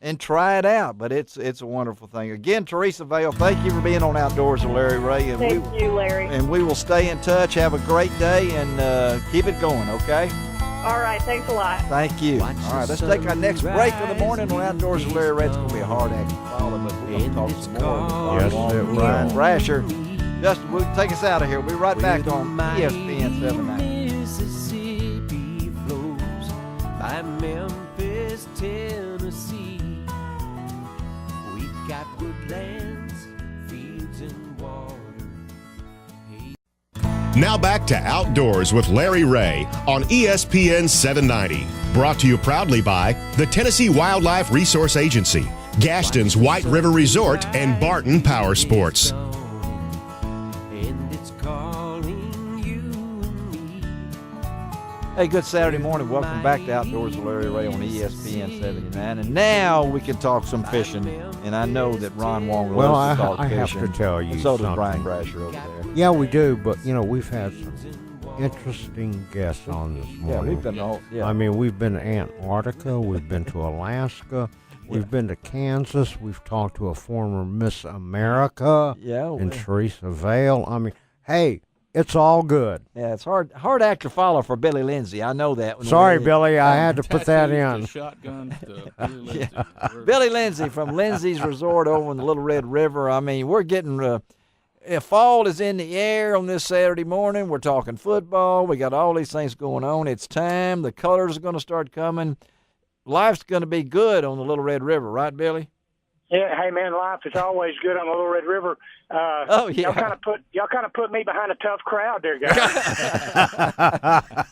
S2: and try it out. But it's a wonderful thing. Again, Theresa Vail, thank you for being on Outdoors with Larry Ray. And
S8: thank you, Larry.
S2: And we will stay in touch. Have a great day and keep it going, okay?
S8: All right, thanks a lot.
S2: Thank you. All right, let's take our next break of the morning on Outdoors with Larry Ray. It's going to be a hard act to follow, but we're going to talk some more.
S4: Yes, it will.
S2: Bryan Brasher. Justin, we'll take us out of here. We'll be right back on ESPN 790.
S6: Mississippi flows by Memphis, Tennessee. We've got woodlands, fields, and water.
S1: Now back to Outdoors with Larry Ray on ESPN 790. Brought to you proudly by the Tennessee Wildlife Resource Agency, Gaston's White River Resort, and Barton Power Sports.
S6: And it's calling you and me.
S2: Hey, good Saturday morning. Welcome back to Outdoors with Larry Ray on ESPN 79. And now we can talk some fishing. And I know that Ron Wong loves to talk
S4: I
S2: fishing.
S4: have to tell you
S2: So does
S4: something.
S2: Bryan Brasher over there.
S4: Yeah, we do, but we've had some interesting guests on this morning.
S2: Yeah, we've been all. Yeah.
S4: I mean, we've been to Antarctica, we've been to Alaska, we've been to Kansas, we've talked to a former Miss America, and Theresa Vail. I mean, hey, it's all good.
S2: Yeah, it's hard act to follow for Billy Lindsey. I know that.
S4: Sorry, Billy, I had to put that in.
S3: Shotguns to Billy Lindsey.
S2: Billy Lindsey from Lindsey's Resort over in the Little Red River. I mean, we're getting fall is in the air on this Saturday morning. We're talking football. We got all these things going on. It's time. The colors are going to start coming. Life's going to be good on the Little Red River, right, Billy?
S9: Yeah, hey man, life is always good on the Little Red River. Y'all kind of put me behind a tough crowd there, guys.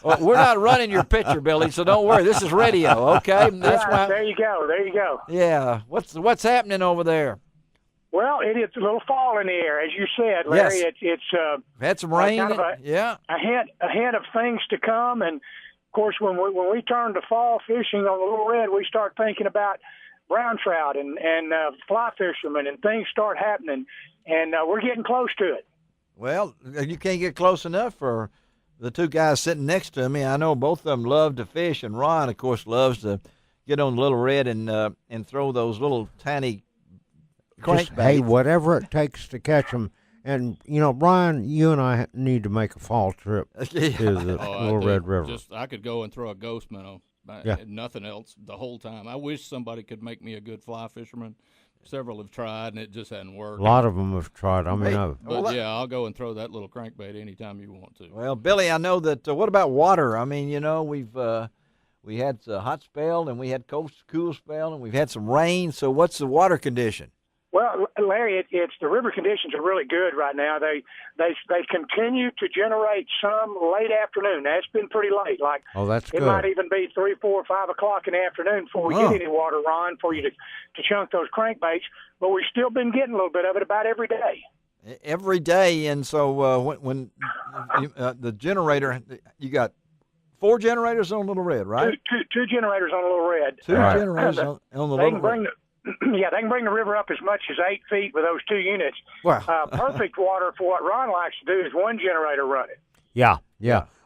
S2: Well, we're not running your picture, Billy, so don't worry. This is radio, okay?
S9: That's why. There you go.
S2: Yeah. What's happening over there?
S9: Well, it's a little fall in the air, as you said, Larry.
S2: Yes.
S9: It's
S2: had some rain.
S9: Kind of a hint of things to come, and of course, when we turn to fall fishing on the Little Red, we start thinking about brown trout and fly fishermen, and things start happening, and we're getting close to it.
S2: Well, you can't get close enough for the two guys sitting next to me. I know both of them love to fish, and Ron, of course, loves to get on the Little Red and throw those little tiny crankbaits.
S4: Hey, whatever it takes to catch them. And, Bryan, you and I need to make a fall trip to the Little Red River.
S3: I could go and throw a ghost minnow. Nothing else the whole time. I wish somebody could make me a good fly fisherman. Several have tried, and it just hadn't worked.
S4: A lot of them have tried. I mean,
S3: I'll go and throw that little crankbait anytime you want to.
S2: Well, Billy, I know that. What about water? I mean, we had a hot spell, and we had cool spell, and we've had some rain. So what's the water condition?
S9: Well, Larry, it's the river conditions are really good right now. They continue to generate some late afternoon. That's been pretty late.
S4: That's good.
S9: It might even be 3, 4, 5 o'clock in the afternoon before we get any water, Ron, for you to chunk those crankbaits. But we've still been getting a little bit of it about every day.
S2: every day. And so when the generator, you got 4 generators on Little Red, right?
S9: Two generators on Little Red.
S2: Two generators on the Little Red.
S9: Yeah, they can bring the river up as much as 8 feet with those 2 units.
S2: Wow.
S9: Perfect water for what Ron likes to do is one generator running.
S4: Yeah.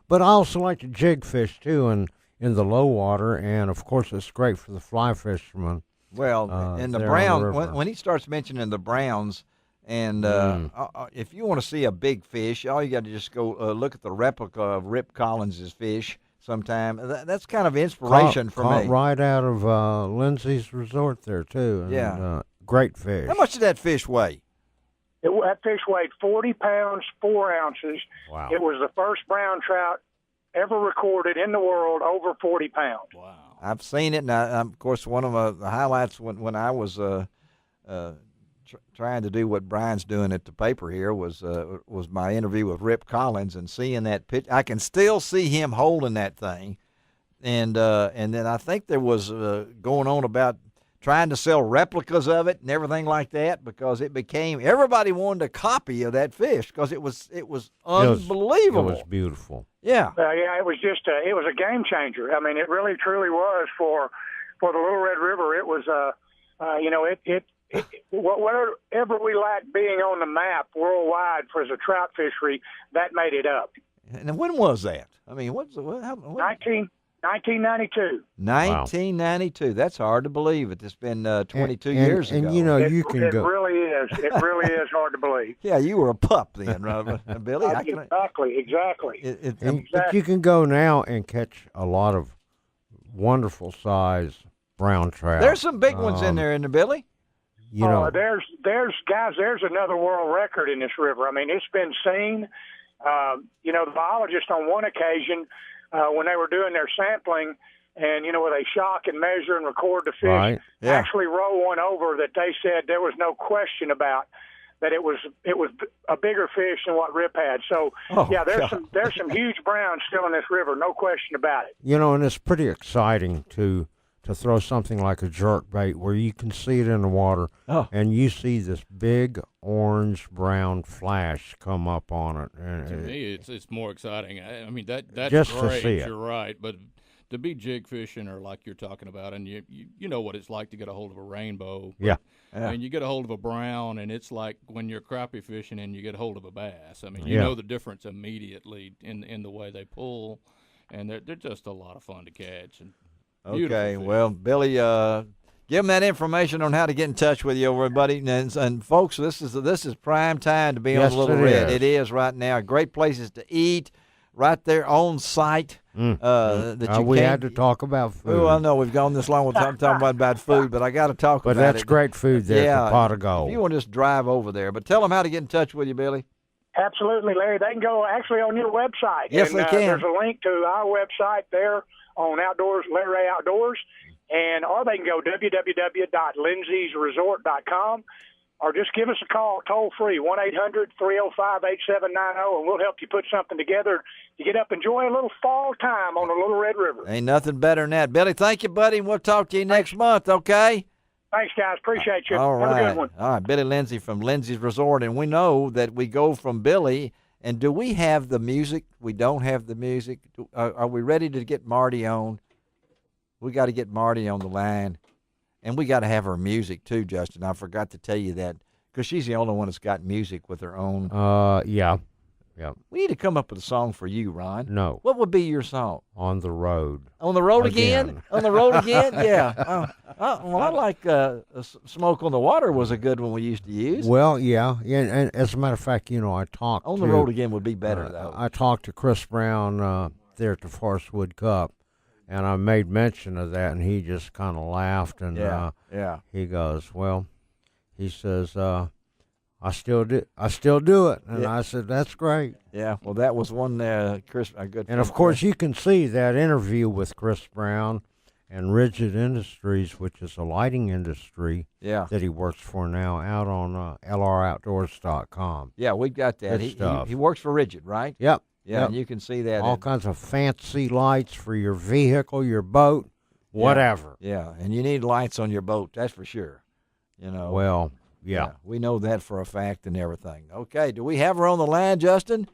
S4: But I also like to jig fish, too, in the low water, and, of course, it's great for the fly fishermen.
S2: Well, and the brown, when he starts mentioning the browns, and if you want to see a big fish, all you got to just go look at the replica of Rip Collins's fish sometime. That's kind of inspiration for me.
S4: Right out of Lindsey's resort there, too. And, great fish.
S2: How much did that fish weigh?
S9: That fish weighed 40 pounds, 4 ounces.
S4: Wow.
S9: It was the first brown trout ever recorded in the world over 40 pounds.
S3: Wow.
S2: I've seen it, and of course, one of the highlights when I was trying to do what Brian's doing at the paper here was my interview with Rip Collins, and seeing that pitch. I can still see him holding that thing, and then I think there was going on about trying to sell replicas of it and everything like that, because it became, everybody wanted a copy of that fish because it was unbelievable.
S4: It was beautiful.
S2: Yeah.
S9: It was just it was a game changer. I mean, it really truly was for the Little Red River. It was whatever we lacked being on the map worldwide for the trout fishery, that made it up.
S2: And when was that? I mean, what
S9: 1992.
S2: 1992. Wow. That's hard to believe. It's been 22 years ago.
S4: And you know, you can go.
S9: It really is. It really is hard to believe.
S2: Yeah, you were a pup then, Billy.
S9: Exactly.
S4: But you can go now and catch a lot of wonderful size brown trout.
S2: There's some big ones in there, isn't there, Billy?
S4: You know,
S9: there's another world record in this river. I mean, it's been seen. The biologists on one occasion, when they were doing their sampling, and where they shock and measure and record the fish,
S4: right.
S9: actually roll one over that they said there was no question about that it was a bigger fish than what Rip had. So there's some huge browns still in this river, no question about it.
S4: And it's pretty exciting to throw something like a jerk bait where you can see it in the water and you see this big orange brown flash come up on it. And
S3: to me, it's more exciting. I mean, that's
S4: just
S3: great.
S4: To see it.
S3: You're right, but to be jig fishing or like you're talking about, and you know what it's like to get a hold of a rainbow.
S4: Yeah.
S3: And you get a hold of a brown, and it's like when you're crappie fishing and you get a hold of a bass. I mean, you know the difference immediately in the way they pull, and they're just a lot of fun to catch. And
S2: okay, well, Billy, give them that information on how to get in touch with you, everybody. And folks, this is prime time to be on Little Red. It is right now. Great places to eat, right there on site.
S4: We had to talk about food.
S2: Oh, I know we've gone this long without talking about food, but I got to talk about it.
S4: But that's great food there for Pot of Gold.
S2: If you want to just drive over there, but tell them how to get in touch with you, Billy.
S9: Absolutely, Larry. They can go actually on your website.
S2: Yes, they can.
S9: There's a link to our website there on Outdoors, Larry Ray Outdoors, or they can go www.lindseyresort.com, or just give us a call toll free, 1-800-305-8790, and we'll help you put something together to get up and enjoy a little fall time on the Little Red River.
S2: Ain't nothing better than that. Billy, thank you, buddy, and we'll talk to you next month, okay?
S9: Thanks, guys. Appreciate you.
S2: All right.
S9: Have a good one.
S2: All right, Billy Lindsey from Lindsey's Resort, and we know that we go from Billy. And do we have the music? We don't have the music. Are we ready to get Marty on? We got to get Marty on the line. And we got to have her music, too, Justin. I forgot to tell you that because she's the only one that's got music with her own.
S4: Yeah.
S2: We need to come up with a song for you, Ron.
S4: No.
S2: What would be your song?
S4: On the Road.
S2: On the Road again? On the Road again? Yeah. Well, I like Smoke on the Water was a good one we used to use.
S4: Well, yeah. And as a matter of fact, I talked
S2: On the Road again would be better, though.
S4: I talked to Chris Brown there at the Forest Wood Cup, and I made mention of that, and he just kind of laughed. And he goes, well, he says, I still do it, and I said that's great.
S2: Yeah, well, that was one Chris, a good.
S4: And of course, you can see that interview with Chris Brown and Rigid Industries, which is a lighting industry that he works for now, out on OLR-Outdoors.com.
S2: Yeah, we got that. He works for Rigid, right?
S4: Yep.
S2: Yeah, and you can see that.
S4: All kinds of fancy lights for your vehicle, your boat, whatever.
S2: Yeah, and you need lights on your boat, that's for sure.
S4: Well, Yeah.
S2: We know that for a fact and everything. Okay, do we have her on the line, Justin?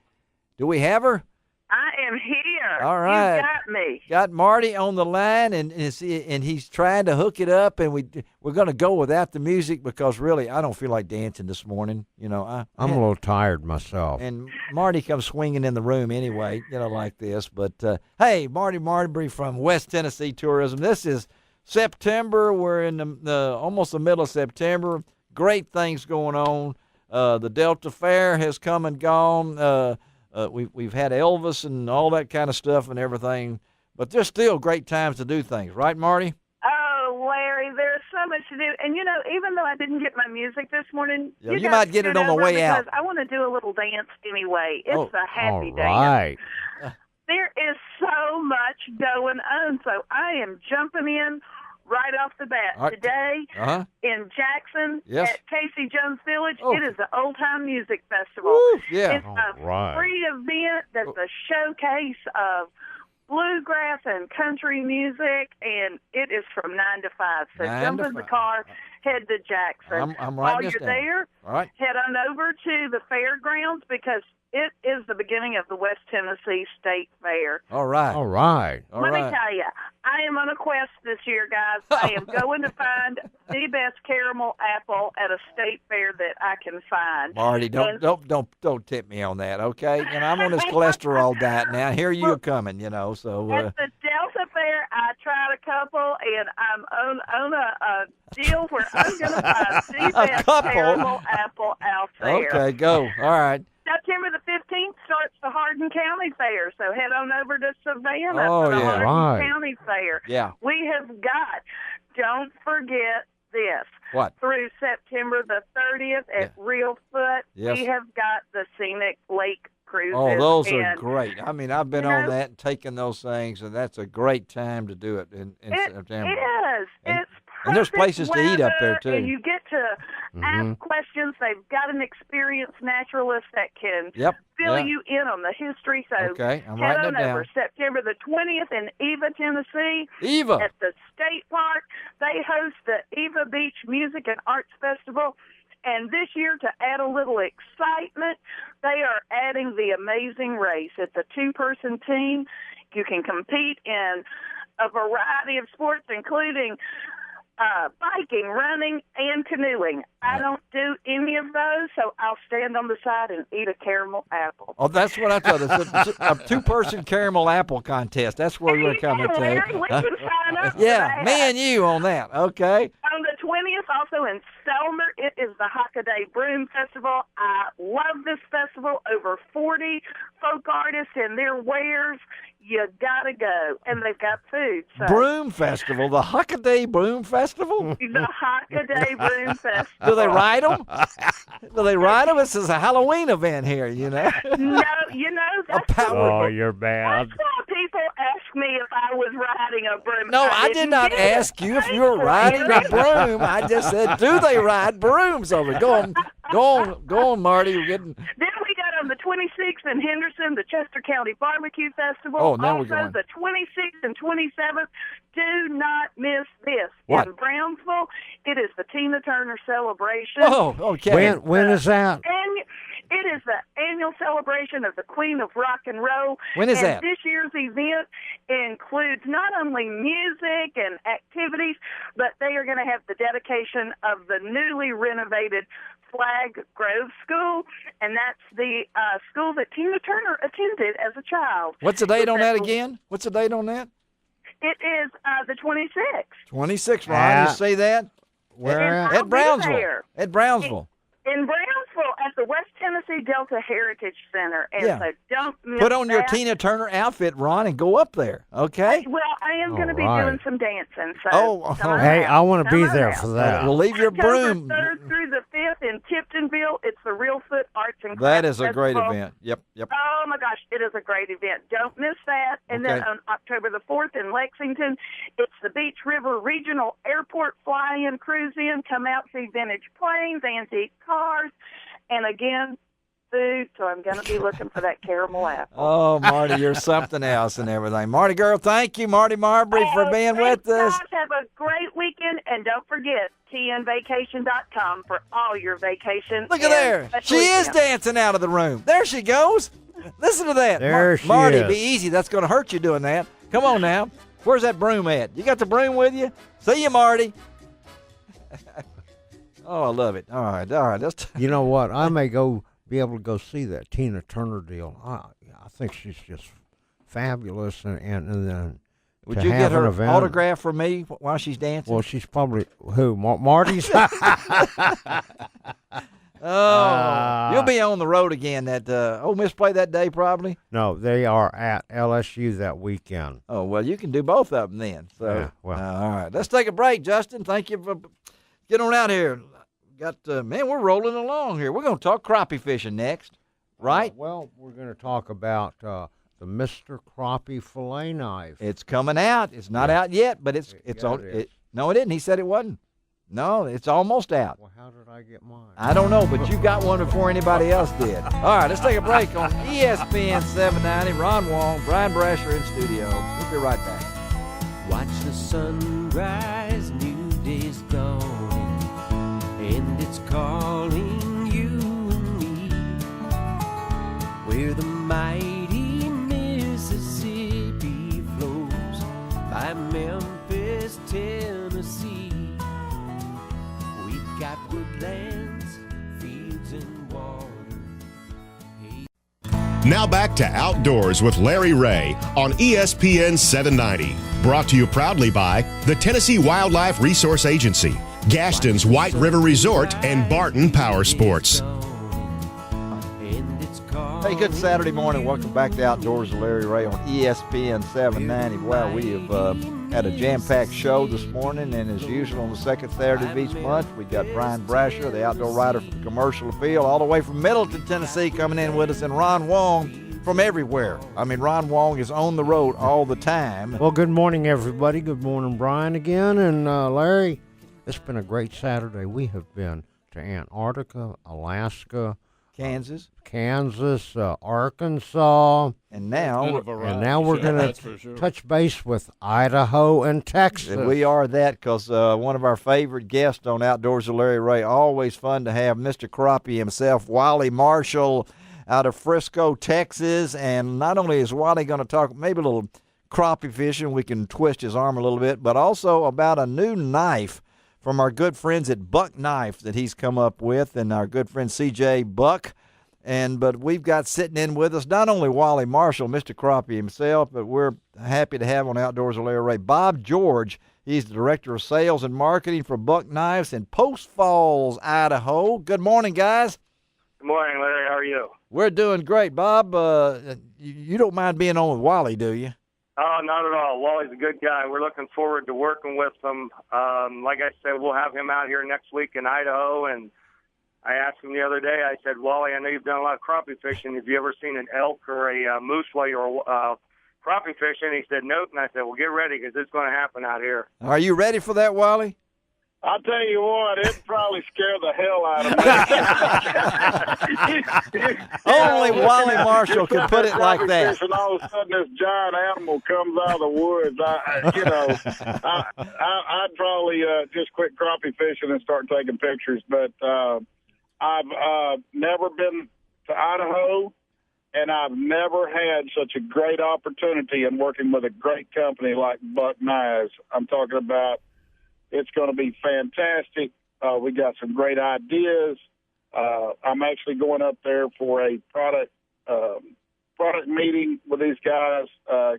S2: Do we have her?
S10: I am here.
S2: All right.
S10: You got me.
S2: Got Marty on the line, and he's trying to hook it up, and we're going to go without the music because really I don't feel like dancing this morning. I'm
S4: a little tired myself.
S2: And Marty comes swinging in the room anyway, like this. But hey, Marty Marbury from West Tennessee Tourism. This is September. We're in the almost the middle of September. Great things going on. The Delta Fair has come and gone. We've had Elvis and all that kind of stuff and everything, but there's still great times to do things, right, Marty?
S10: Oh, Larry, there's so much to do. And, even though I didn't get my music this morning,
S2: you might get it on the way out.
S10: Because I want to do a little dance anyway. It's a happy dance.
S4: Right.
S10: There is so much going on, so I am jumping in right off the bat.
S2: Right.
S10: Today in Jackson at Casey Jones Village, it is the Old Time Music Festival.
S2: Woo, yeah.
S10: It's a free event that's a showcase of bluegrass and country music, and it is from 9 to 5. So jump in the car, head to Jackson.
S2: I'm
S10: While
S2: writing
S10: you're
S2: this down.
S10: there,
S2: all right,
S10: head on over to the fairgrounds because it is the beginning of the West Tennessee State Fair.
S2: All right.
S10: Let me tell you, I am on a quest this year, guys. I am going to find the best caramel apple at a state fair that I can find.
S2: Marty, don't tip me on that, okay? And I'm on this cholesterol diet now. Here you're coming, So
S10: at the Delta Fair, I tried a couple, and I'm on a deal where I'm going to find the best caramel apple out there.
S2: Okay, go. All right.
S10: September the 15th starts the Hardin County Fair, so head on over to Savannah
S2: for
S10: the
S2: yeah.
S10: Hardin County Fair.
S2: Yeah.
S10: We have got, don't forget this,
S2: what?
S10: Through September the 30th at Real Foot, we have got the Scenic Lake Cruises.
S2: Oh, those are great. I mean, I've been on that and taken those things, and that's a great time to do it in September.
S10: It is.
S2: And there's places to eat up there, too.
S10: And you get to ask questions. They've got an experienced naturalist that can fill you in on the history. So
S2: I'm
S10: head
S2: writing
S10: on
S2: it down.
S10: over September the 20th in Eva, Tennessee.
S2: Eva.
S10: At the State Park. They host the Eva Beach Music and Arts Festival. And this year, to add a little excitement, they are adding the Amazing Race. It's a two-person team. You can compete in a variety of sports, including biking, running, and canoeing. I don't do any of those, so I'll stand on the side and eat a caramel apple.
S2: Oh, that's what I thought. It's a two-person caramel apple contest. That's where we're coming to.
S10: Larry, we can sign up for
S2: yeah,
S10: that.
S2: me and you on that. Okay.
S10: On the 20th, also in Selmer, it is the Hockaday Broom Festival. I love this festival. Over 40 folk artists and their wares. You gotta go, and they've got food. So.
S2: Broom Festival, the Hockaday Broom Festival.
S10: The Hockaday Broom Festival.
S2: Do they ride them? Do they ride them? This is a Halloween event here,
S10: No, that's
S4: you're bad.
S10: That's why people ask me if I was riding a broom.
S2: No, I did not ask you if you were riding a broom. I just said, do they ride brooms over? Go on, Marty. We're getting.
S10: Then we got on the 26th in Henderson, the Chester County Barbecue Festival.
S2: Oh, now
S10: also,
S2: we're going.
S10: the 26th and 27th. Do not miss this.
S2: What?
S10: In Brownsville, it is the Tina Turner celebration.
S2: Oh, okay.
S4: When is that?
S10: And it is the annual celebration of the Queen of Rock and Roll.
S2: When is that?
S10: This year's event includes not only music and activities, but they are going to have the dedication of the newly renovated Flag Grove School, and that's the school that Tina Turner attended as a child.
S2: What's the date on that again? What's the date on that?
S10: It is the 26th.
S2: 26th, Ron. You say that?
S4: Where
S10: I'll
S2: at Brownsville.
S10: be there.
S2: At Brownsville.
S10: In Brownsville at the West Tennessee Delta Heritage Center. And so don't miss
S2: Put on your
S10: that.
S2: Tina Turner outfit, Ron, and go up there, okay?
S10: Well, I am going to be
S4: right.
S10: doing some dancing. So
S4: Hey, I want to be there for that.
S2: We'll leave your
S10: October
S2: broom.
S10: 3rd through the 5th in Tiptonville. It's the Real Foot Arts and Crafts
S2: That is a great
S10: Festival.
S2: event. Yep.
S10: Oh, my gosh, it is a great event. Don't miss that. And then on October the 4th in Lexington, it's the Beach River Regional Airport Fly-In, Cruise-In, come out, see vintage planes, antique cars. And again, food, so I'm going to be looking for that caramel apple.
S2: Oh, Marty, you're something else and everything. Marty girl, thank you, Marty Marbury, for being with us.
S10: Guys, have a great weekend, and don't forget tnvacation.com for all your vacation.
S2: Look at there. She is dancing out of the room. There she goes. Listen to that.
S4: There she
S2: Marty,
S4: is.
S2: be easy. That's going to hurt you doing that. Come on now. Where's that broom at? You got the broom with you? See you, Marty. Oh, I love it. All right.
S4: You know what? I may be able to go see that Tina Turner deal. I think she's just fabulous, and then
S2: Would you get her autograph from me while she's dancing?
S4: Well, she's probably who? Marty's.
S2: You'll be on the road again. That Ole Miss play that day, probably.
S4: No, they are at LSU that weekend.
S2: Oh well, you can do both of them then. So,
S4: yeah, well,
S2: all right, let's take a break, Justin. Thank you for getting on out here. Man, we're rolling along here. We're going to talk crappie fishing next, right?
S4: Well, we're going to talk about the Mr. Crappie fillet knife.
S2: It's coming out. It's not out yet, but it's on. No, it isn't. He said it wasn't. No, it's almost out.
S4: Well, how did I get mine?
S2: I don't know, but you got one before anybody else did. All right, let's take a break on ESPN 790. Ron Wong, Brian Brasher in studio. We'll be right back.
S6: Watch the sunrise, new day's dawning, and it's calling you and me, where the mighty Mississippi flows by Memphis, Tennessee. We've got woodlands, fields, and water.
S1: Now back to Outdoors with Larry Ray on ESPN 790. Brought to you proudly by the Tennessee Wildlife Resource Agency, Gaston's White River Resort, and Barton Power Sports.
S2: Hey, good Saturday morning. Welcome back to Outdoors with Larry Ray on ESPN 790. Well, we have had a jam-packed show this morning, and as usual on the second Saturday of each month, we got Brian Brasher, the outdoor writer from Commercial Appeal, all the way from Middleton, Tennessee, coming in with us, and Ron Wong from everywhere. I mean, Ron Wong is on the road all the time.
S4: Well, good morning, everybody. Good morning, Brian, again. And Larry, it's been a great Saturday. We have been to Antarctica, Alaska,
S2: Kansas,
S4: Arkansas,
S2: and now
S4: we're going to touch base with Idaho and Texas.
S2: And we are that because one of our favorite guests on Outdoors with Larry Ray, always fun to have Mr. Crappie himself, Wally Marshall out of Frisco, Texas. And not only is Wally going to talk maybe a little crappie fishing, we can twist his arm a little bit, but also about a new knife from our good friends at Buck Knife that he's come up with, and our good friend C.J. Buck. But we've got sitting in with us not only Wally Marshall, Mr. Crappie himself, but we're happy to have on Outdoors with Larry Ray Bob George. He's the Director of Sales and Marketing for Buck Knives in Post Falls, Idaho. Good morning, guys.
S11: Good morning, Larry. How are you?
S2: We're doing great. Bob, you don't mind being on with Wally, do you?
S11: Oh, not at all. Wally's a good guy. We're looking forward to working with him. Like I said, we'll have him out here next week in Idaho. And I asked him the other day, I said, Wally, I know you've done a lot of crappie fishing. Have you ever seen an elk or a moose while you're crappie fishing? He said, nope. And I said, well, get ready because it's going to happen out here.
S2: Are you ready for that, Wally?
S12: I'll tell you what, it'd probably scare the hell out of me.
S2: Only Wally Marshall could put it like that.
S12: And all of a sudden, this giant animal comes out of the woods. I'd probably just quit crappie fishing and start taking pictures. But I've never been to Idaho, and I've never had such a great opportunity in working with a great company like Buck Knives. I'm talking about. It's going to be fantastic. We got some great ideas. I'm actually going up there for a product meeting with these guys,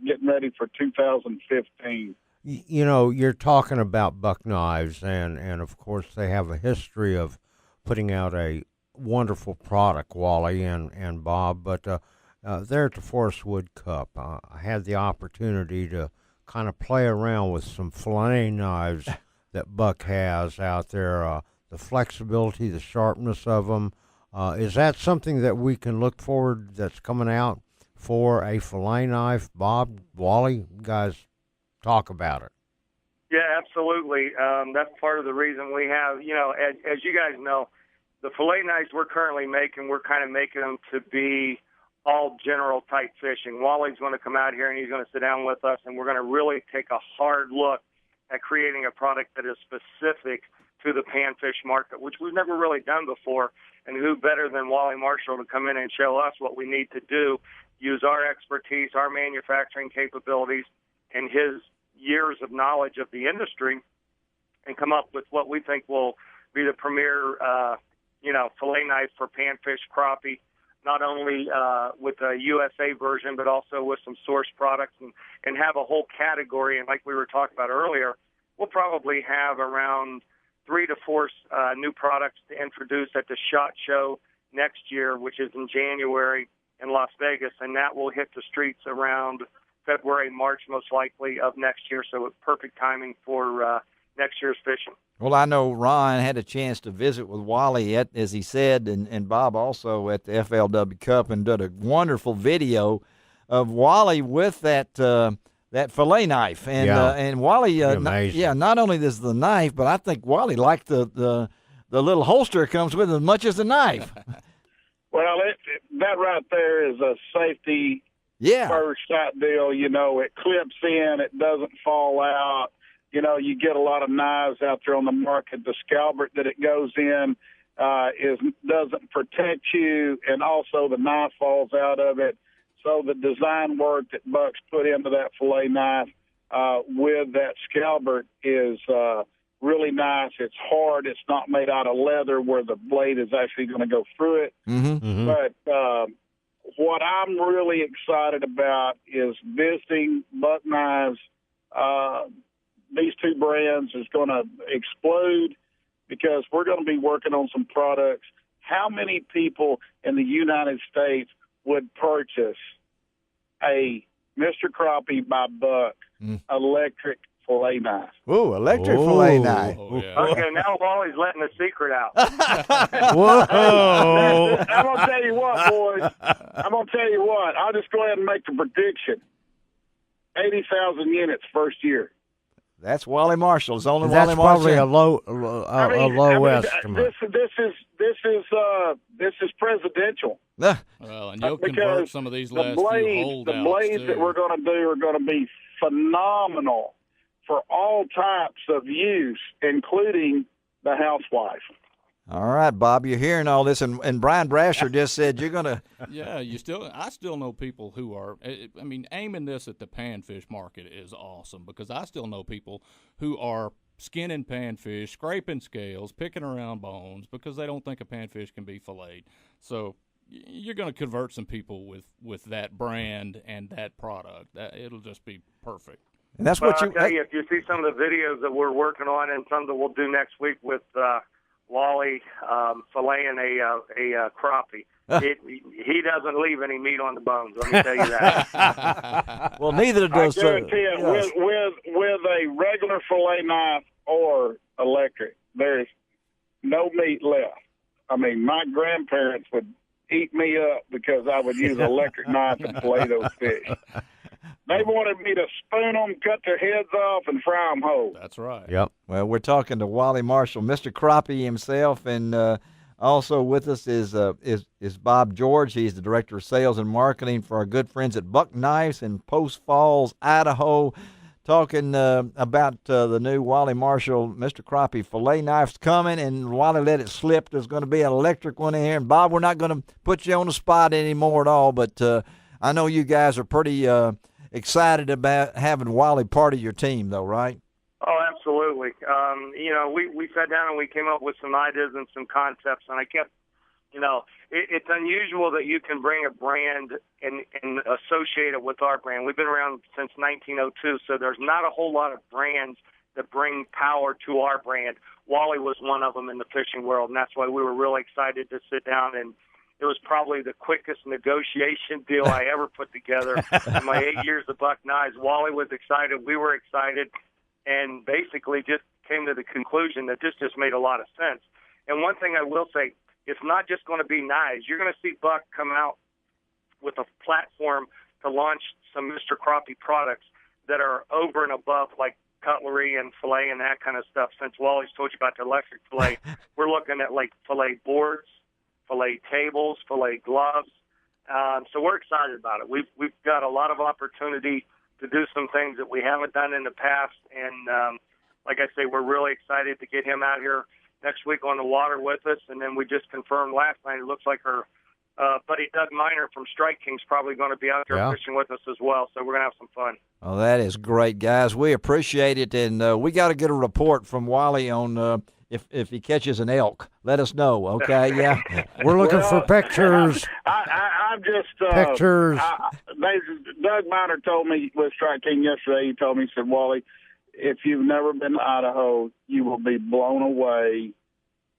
S12: getting ready for 2015.
S4: You know, you're talking about Buck Knives, and of course they have a history of putting out a wonderful product, Wally and Bob. But there at the Forest Wood Cup, I had the opportunity to kind of play around with some fillet knives that Buck has out there, the flexibility, the sharpness of them. Is that something that we can look forward that's coming out for a fillet knife? Bob, Wally, you guys talk about it.
S11: Yeah, absolutely. That's part of the reason we have, as you guys know, the fillet knives we're currently making, we're kind of making them to be all general type fishing. Wally's going to come out here and he's going to sit down with us, and we're going to really take a hard look at creating a product that is specific to the panfish market, which we've never really done before. And who better than Wally Marshall to come in and show us what we need to do, use our expertise, our manufacturing capabilities, and his years of knowledge of the industry, and come up with what we think will be the premier, fillet knife for panfish, crappie, not only with a USA version, but also with some source products, and have a whole category. And like we were talking about earlier, we'll probably have around 3 to 4 new products to introduce at the SHOT Show next year, which is in January in Las Vegas, and that will hit the streets around February, March, most likely, of next year. So it's perfect timing for next year's fishing.
S2: Well, I know Ron had a chance to visit with Wally, as he said, and Bob also at the FLW Cup, and did a wonderful video of Wally with that fillet knife. And Wally, not only is the knife, but I think Wally liked the little holster it comes with as much as the knife.
S12: Well, that right there is a safety first shot deal. It clips in, it doesn't fall out. You get a lot of knives out there on the market. The scalbert that it goes in doesn't protect you, and also the knife falls out of it. So the design work that Buck's put into that fillet knife with that scalbert is really nice. It's hard. It's not made out of leather where the blade is actually going to go through it.
S2: Mm-hmm.
S12: But what I'm really excited about is visiting Buck Knives. These two brands is going to explode because we're going to be working on some products. How many people in the United States would purchase a Mr. Crappie by Buck electric fillet knife?
S2: Ooh, electric fillet knife.
S3: Oh, yeah.
S11: Okay, now Wally's letting the secret out.
S12: Whoa! I'm going to tell you what, boys. I'll just go ahead and make the prediction. 80,000 units first year.
S2: That's Wally Marshall. It's only
S4: That's
S2: Wally Marshall.
S4: probably a low estimate.
S12: This is presidential.
S3: Well, and you'll convert some of these last few holdouts,
S12: the blades
S3: too.
S12: that we're going to do are going to be phenomenal for all types of use, including the housewife.
S2: All right, Bob, you're hearing all this, and Brian Brasher just said you're going to.
S3: Yeah, I still know people who are. I mean, aiming this at the panfish market is awesome, because I still know people who are skinning panfish, scraping scales, picking around bones because they don't think a panfish can be filleted. So you're going to convert some people with that brand and that product. It'll just be perfect.
S2: And that's
S11: I'll tell you, if you see some of the videos that we're working on and some that we'll do next week with Wally filleting a crappie, he doesn't leave any meat on the bones. Let me tell you that.
S2: Well, neither does.
S12: I guarantee it. With a regular fillet knife or electric, there's no meat left. I mean, my grandparents would eat me up because I would use an electric knife and fillet those fish. They wanted me to spoon them, cut their heads off, and fry them whole.
S3: That's right.
S2: Yep. Well, we're talking to Wally Marshall, Mr. Crappie himself, and also with us is Bob George. He's the Director of Sales and Marketing for our good friends at Buck Knives in Post Falls, Idaho, talking about the new Wally Marshall Mr. Crappie fillet knives coming, and Wally let it slip. There's going to be an electric one in here. And, Bob, we're not going to put you on the spot anymore at all, but I know you guys are pretty excited about having Wally part of your team, though, right?
S11: Oh, absolutely. We sat down and we came up with some ideas and some concepts, and I kept, it's unusual that you can bring a brand and associate it with our brand. We've been around since 1902, so there's not a whole lot of brands that bring power to our brand. Wally was one of them in the fishing world, and that's why we were really excited to sit down, and it was probably the quickest negotiation deal I ever put together in my 8 years of Buck Knives. Wally was excited. We were excited, and basically just came to the conclusion that this just made a lot of sense. And one thing I will say, it's not just going to be knives. You're going to see Buck come out with a platform to launch some Mr. Crappie products that are over and above, like cutlery and fillet and that kind of stuff. Since Wally's told you about the electric fillet, we're looking at like fillet boards, fillet tables, fillet gloves. So we're excited about it. We've got a lot of opportunity to do some things that we haven't done in the past. And like I say, we're really excited to get him out here next week on the water with us. And then we just confirmed last night, it looks like our buddy Doug Miner from Strike King's probably going to be out there fishing with us as well. So we're going to have some fun.
S2: Oh, that is great, guys. We appreciate it. And we got to get a report from Wally on if he catches an elk. Let us know, okay? Yeah.
S4: We're looking for pictures.
S12: I'm just
S4: pictures.
S12: Doug Miner told me with Strike King yesterday. He told me, he said, Wally, if you've never been to Idaho, you will be blown away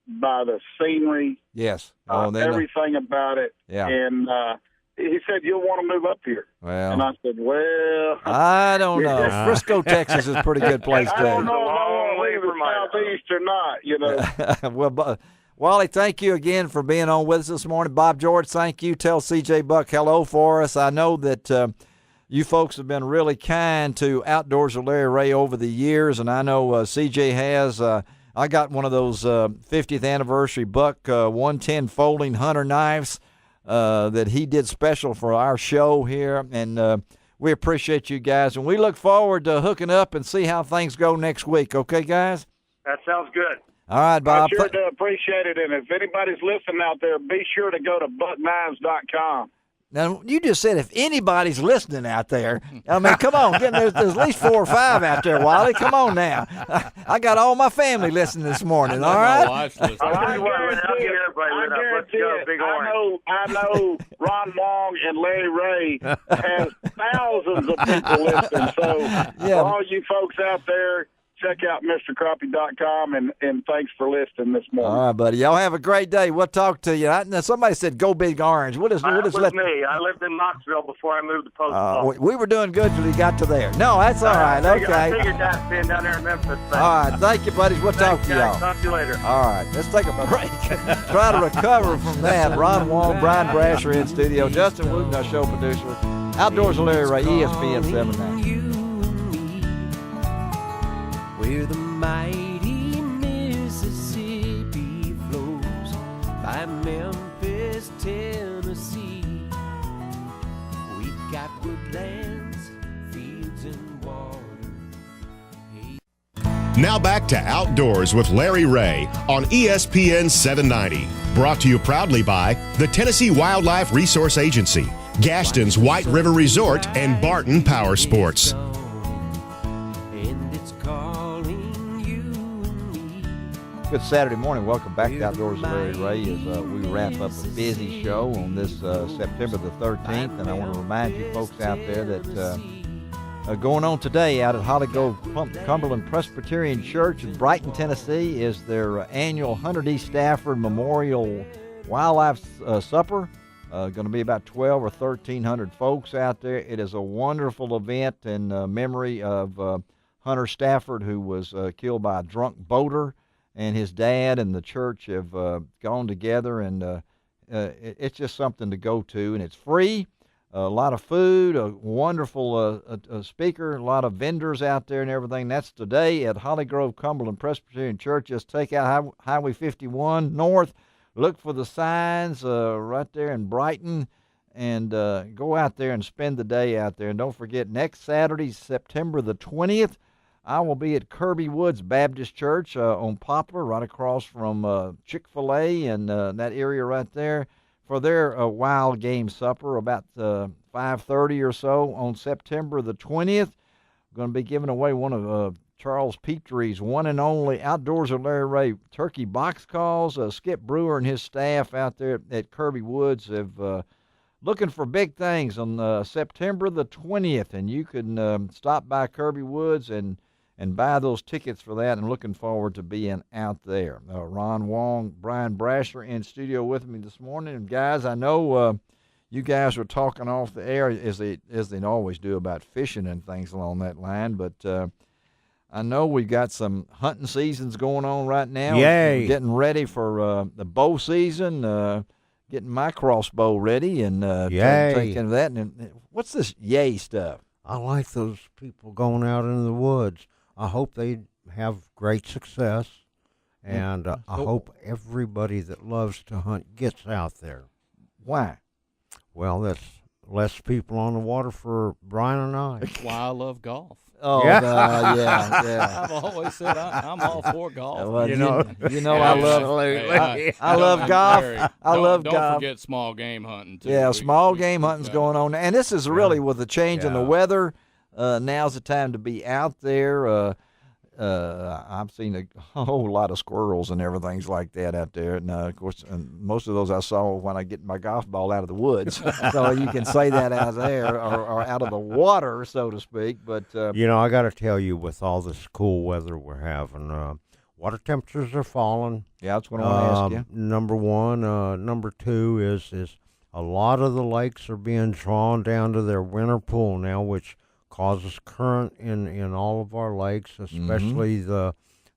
S12: by the scenery.
S2: Yes.
S12: Everything about it.
S2: Yeah.
S12: And he said, you'll want to move up here.
S2: Well,
S12: and I said, well,
S2: I don't know. Frisco, Texas is a pretty good place to.
S12: I don't know if I want to leave the Southeast or not, you know.
S2: Well, Wally, thank you again for being on with us this morning. Bob George, thank you. Tell CJ Buck hello for us. I know that you folks have been really kind to Outdoors with Larry Ray over the years, and I know CJ has. I got one of those 50th anniversary Buck 110 folding hunter knives that he did special for our show here, and we appreciate you guys, and we look forward to hooking up and see how things go next week. Okay, guys?
S11: That sounds good.
S2: All right, Bob.
S12: I sure do appreciate it, and if anybody's listening out there, be sure to go to buckknives.com.
S2: Now, you just said if anybody's listening out there, I mean, come on. There's at least 4 or 5 out there, Wally. Come on now. I got all my family listening this morning, all right?
S12: I know Ron Wong and Larry Ray has thousands of people listening. So for all you folks out there, check out MrCrappie.com, and thanks for listening this morning.
S2: All right, buddy. Y'all have a great day. We'll talk to you. Now, somebody said go Big Orange.
S11: That was me. I lived in Knoxville before I moved to Post.
S2: We were doing good till we got to there. No, that's all right. Okay.
S11: I figured that being down there in Memphis.
S2: All right. Thank you, buddies. We'll talk to y'all.
S11: Talk to you later.
S2: All right. Let's take a break. Try to recover from that. Ron Wong, Brian Brasher in studio. Justin Wooten, our show producer. Outdoors with Larry Ray, ESPN 790.
S6: Where the mighty Mississippi flows by Memphis, Tennessee. We've got woodlands, fields, and water.
S1: Now back to Outdoors with Larry Ray on ESPN 790. Brought to you proudly by the Tennessee Wildlife Resource Agency, Gaston's White River Resort, and Barton Power Sports.
S2: Good Saturday morning. Welcome back to Outdoors with Larry Ray as we wrap up a busy show on this September the 13th. And I want to remind you folks out there that going on today out at Holly Grove Cumberland Presbyterian Church in Brighton, Tennessee is their annual Hunter D. Stafford Memorial Wildlife Supper. Going to be about 1,200 or 1,300 folks out there. It is a wonderful event in memory of Hunter Stafford, who was killed by a drunk boater. And his dad and the church have gone together, and it's just something to go to. And it's free, a lot of food, a wonderful speaker, a lot of vendors out there and everything. That's today at Holly Grove Cumberland Presbyterian Church. Just take out Highway 51 north, look for the signs right there in Brighton, and go out there and spend the day out there. And don't forget, next Saturday, September the 20th, I will be at Kirby Woods Baptist Church on Poplar, right across from Chick-fil-A and that area right there, for their wild game supper about 5:30 or so on September the 20th. I'm going to be giving away one of Charles Petrie's one and only Outdoors with Larry Ray turkey box calls. Skip Brewer and his staff out there at Kirby Woods have looking for big things on September the 20th, and you can stop by Kirby Woods and buy those tickets for that, and looking forward to being out there. Ron Wong, Brian Brasher in studio with me this morning. And guys, I know you guys were talking off the air as they always do about fishing and things along that line, but I know we've got some hunting seasons going on right now.
S4: Yay.
S2: We're getting ready for the bow season, getting my crossbow ready and taking care of that. And what's this yay stuff?
S4: I like those people going out into the woods. I hope they have great success, and I hope everybody that loves to hunt gets out there.
S2: Why?
S4: Well, that's less people on the water for Bryan and I.
S3: That's why I love golf.
S2: Oh, yeah.
S3: I've always said I'm all for golf.
S2: Well,
S4: You know,
S2: I love golf. I love golf.
S3: Don't forget small game hunting, too.
S2: Yeah, small game hunting's going on. And this is really with the change in the weather. Now's the time to be out there. I've seen a whole lot of squirrels and everything like that out there. And, of course, most of those I saw when I get my golf ball out of the woods. So you can say that out there or out of the water, so to speak. But
S4: I got to tell you, with all this cool weather we're having, water temperatures are falling.
S2: Yeah, that's what I want to ask you.
S4: Number one. Number two is a lot of the lakes are being drawn down to their winter pool now, which causes current in all of our lakes, especially the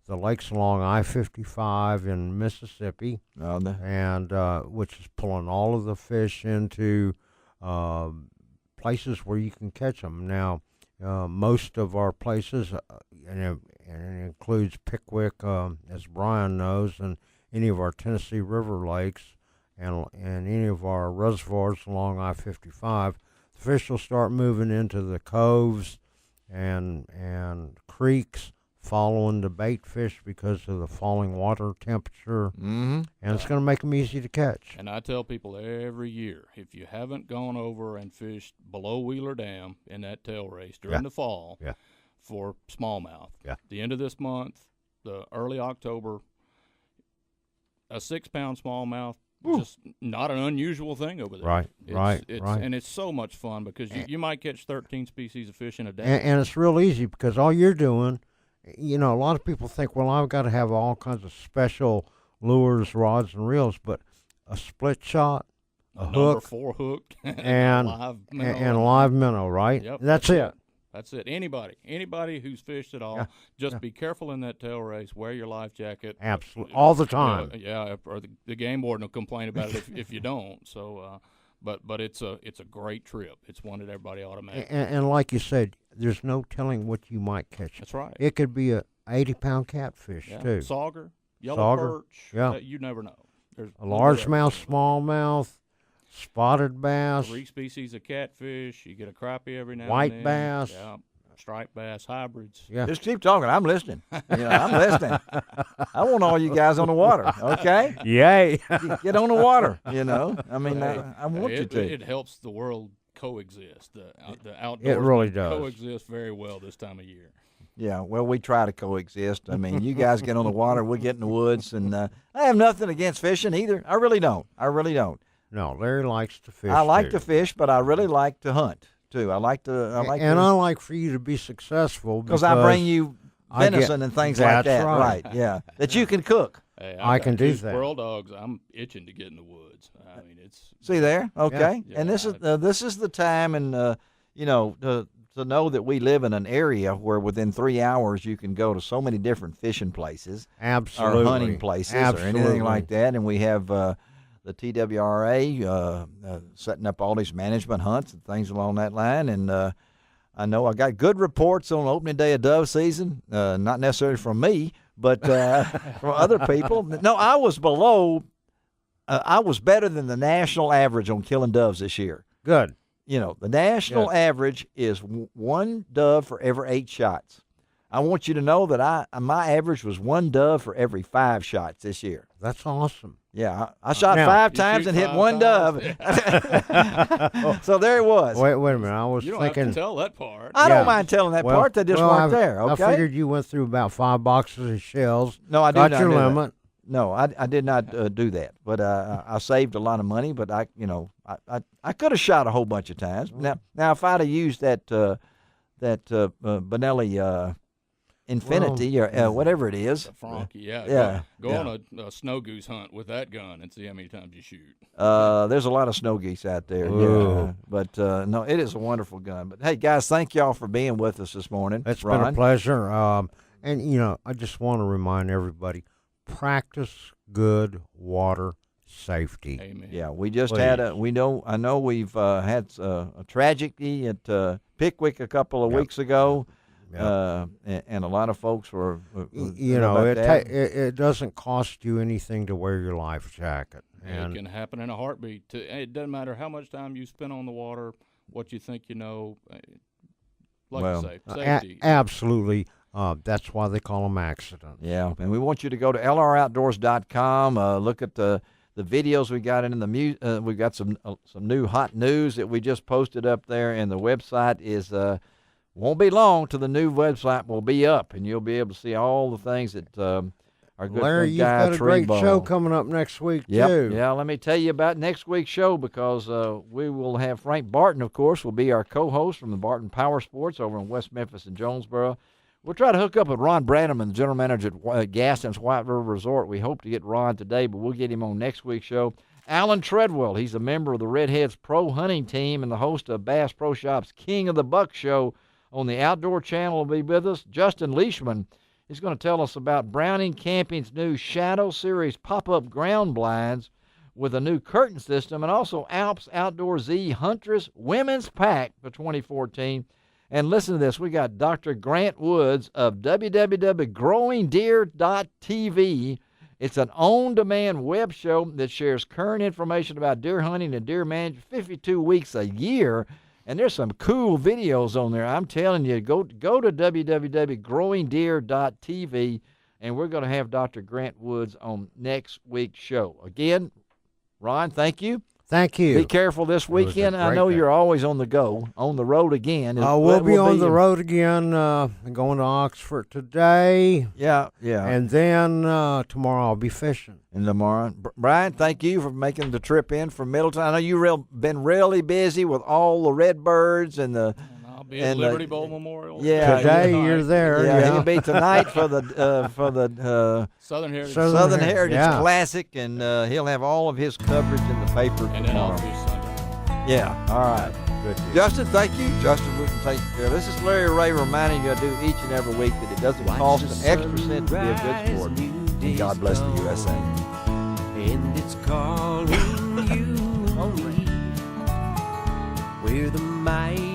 S4: lakes along I-55 in Mississippi, and which is pulling all of the fish into places where you can catch them. Now, most of our places, and it includes Pickwick, as Bryan knows, and any of our Tennessee River lakes, and any of our reservoirs along I-55, fish will start moving into the coves and creeks following the bait fish because of the falling water temperature, and it's going to make them easy to catch.
S3: And I tell people every year, if you haven't gone over and fished below Wheeler Dam in that tail race during the fall for smallmouth, the end of this month, the early October, a 6-pound smallmouth, just not an unusual thing over there.
S4: Right.
S3: And it's so much fun because you might catch 13 species of fish in a day.
S4: And it's real easy because all you're doing, a lot of people think, well, I've got to have all kinds of special lures, rods, and reels, but a split shot, a hook,
S3: number 4 hook,
S4: and a live minnow, right?
S3: Yep,
S4: that's it.
S3: That's it. Anybody who's fished at all, just be careful in that tail race. Wear your life jacket.
S4: Absolutely, all the time.
S3: Or the game warden will complain about it if you don't. So, but it's a great trip. It's one that everybody ought to make.
S4: And like you said, there's no telling what you might catch.
S3: That's right.
S4: It could be a 80-pound catfish too.
S3: Sauger, yellow perch.
S4: Yeah,
S3: you never know. There's
S4: a largemouth, smallmouth, spotted bass,
S3: 3 species of catfish. You get a crappie every now
S4: white
S3: and then.
S4: bass,
S3: striped bass, hybrids.
S4: Yeah.
S2: Just keep talking. I'm listening. I'm listening. I want all you guys on the water. Okay.
S4: Yay.
S2: Get on the water. I mean, I want you to.
S3: It helps the world coexist. The outdoors.
S4: It really does
S3: coexist very well this time of year.
S2: Yeah, well, we try to coexist. I mean, you guys get on the water, we get in the woods, and I have nothing against fishing either. I really don't.
S4: No, Larry likes to fish.
S2: I like to fish, but I really like to hunt too. I like for
S4: you to be successful
S2: because I bring you venison and things like that. Right? Yeah, that you can cook.
S3: Hey,
S4: I can do that.
S3: Squirrel dogs. I'm itching to get in the woods. I mean,
S2: see there. Okay, and this is the time, and to know that we live in an area where within 3 hours you can go to so many different fishing places,
S4: absolutely,
S2: or hunting places, or anything like that, and we have. The TWRA setting up all these management hunts and things along that line. And I know I got good reports on opening day of dove season, not necessarily from me, but from other people. No, I was I was better than the national average on killing doves this year.
S4: Good.
S2: The national average is 1 dove for every 8 shots. I want you to know that my average was 1 dove for every 5 shots this year.
S4: That's awesome.
S2: Yeah, I shot 5 times and hit 1 dove. So there it was.
S4: Wait a minute. I was
S3: thinking.
S4: You don't
S3: have to tell that part.
S2: I don't mind telling that part. They just weren't there. Okay.
S4: I figured you went through about 5 boxes of shells.
S2: No, I did not.
S4: Got your limit.
S2: No, I did not do that. But I saved a lot of money. But I could have shot a whole bunch of times. Now if I'd have used that Benelli. Infinity or whatever it is.
S3: Frankie, Go on a snow goose hunt with that gun and see how many times you shoot.
S2: There's a lot of snow geese out there. Yeah, but no, it is a wonderful gun. But hey, guys, thank y'all for being with us this morning.
S4: It's been a pleasure. And I just want to remind everybody: practice good water safety.
S3: Amen.
S2: Yeah, we just had I know we've had a tragedy at Pickwick a couple of weeks ago. And a lot of folks were.
S4: It doesn't cost you anything to wear your life jacket.
S3: And it can happen in a heartbeat. It doesn't matter how much time you spend on the water, what you think you know. Like you say, safety.
S4: Absolutely. That's why they call them accidents.
S2: Yeah, and we want you to go to LROutdoors.com. Look at the videos we got in the we've got some new hot news that we just posted up there, and the website is won't be long till the new website will be up, and you'll be able to see all the things that are good.
S4: Larry, you've got a great show coming up next week too.
S2: Yeah, let me tell you about next week's show, because we will have Frank Barton, of course, will be our co-host from the Barton Power Sports over in West Memphis and Jonesboro. We'll try to hook up with Ron Branaman, the general manager at Gaston's White River Resort. We hope to get Ron today, but we'll get him on next week's show. Alan Treadwell, he's a member of the Redheads Pro Hunting Team and the host of Bass Pro Shop's King of the Buck Show on the Outdoor Channel, will be with us. Justin Leishman is going to tell us about Browning Camping's new Shadow Series pop-up ground blinds with a new curtain system, and also Alps Outdoor Z Huntress Women's Pack for 2014. And listen to this. We got Dr. Grant Woods of www.growingdeer.tv. It's an on-demand web show that shares current information about deer hunting and deer management 52 weeks a year. And there's some cool videos on there. I'm telling you, go to www.growingdeer.tv, and we're going to have Dr. Grant Woods on next week's show. Again, Ron, thank you.
S4: Thank you.
S2: Be careful this weekend. I know you're always on the go, on the road again.
S4: We'll be on the road again, going to Oxford today.
S2: Yeah.
S4: And then tomorrow I'll be fishing.
S2: And tomorrow. Bryan, thank you for making the trip in from Middleton. I know you've been really busy with all the Redbirds and the...
S3: I'll be at Liberty Bowl Memorial.
S2: Yeah,
S4: today you're there.
S2: Yeah, he'll be tonight for the
S3: Southern Heritage
S2: Classic, and he'll have all of his coverage in the paper
S3: and
S2: tomorrow.
S3: then I'll do Sunday.
S2: Yeah, all right.
S4: Good deal.
S2: Justin, thank you. Justin, we can take care of this. Is Larry Ray reminding you I do each and every week that it doesn't cost an extra cent to be a good sport. And God bless the USA.
S6: And it's calling you and me. We're the mighty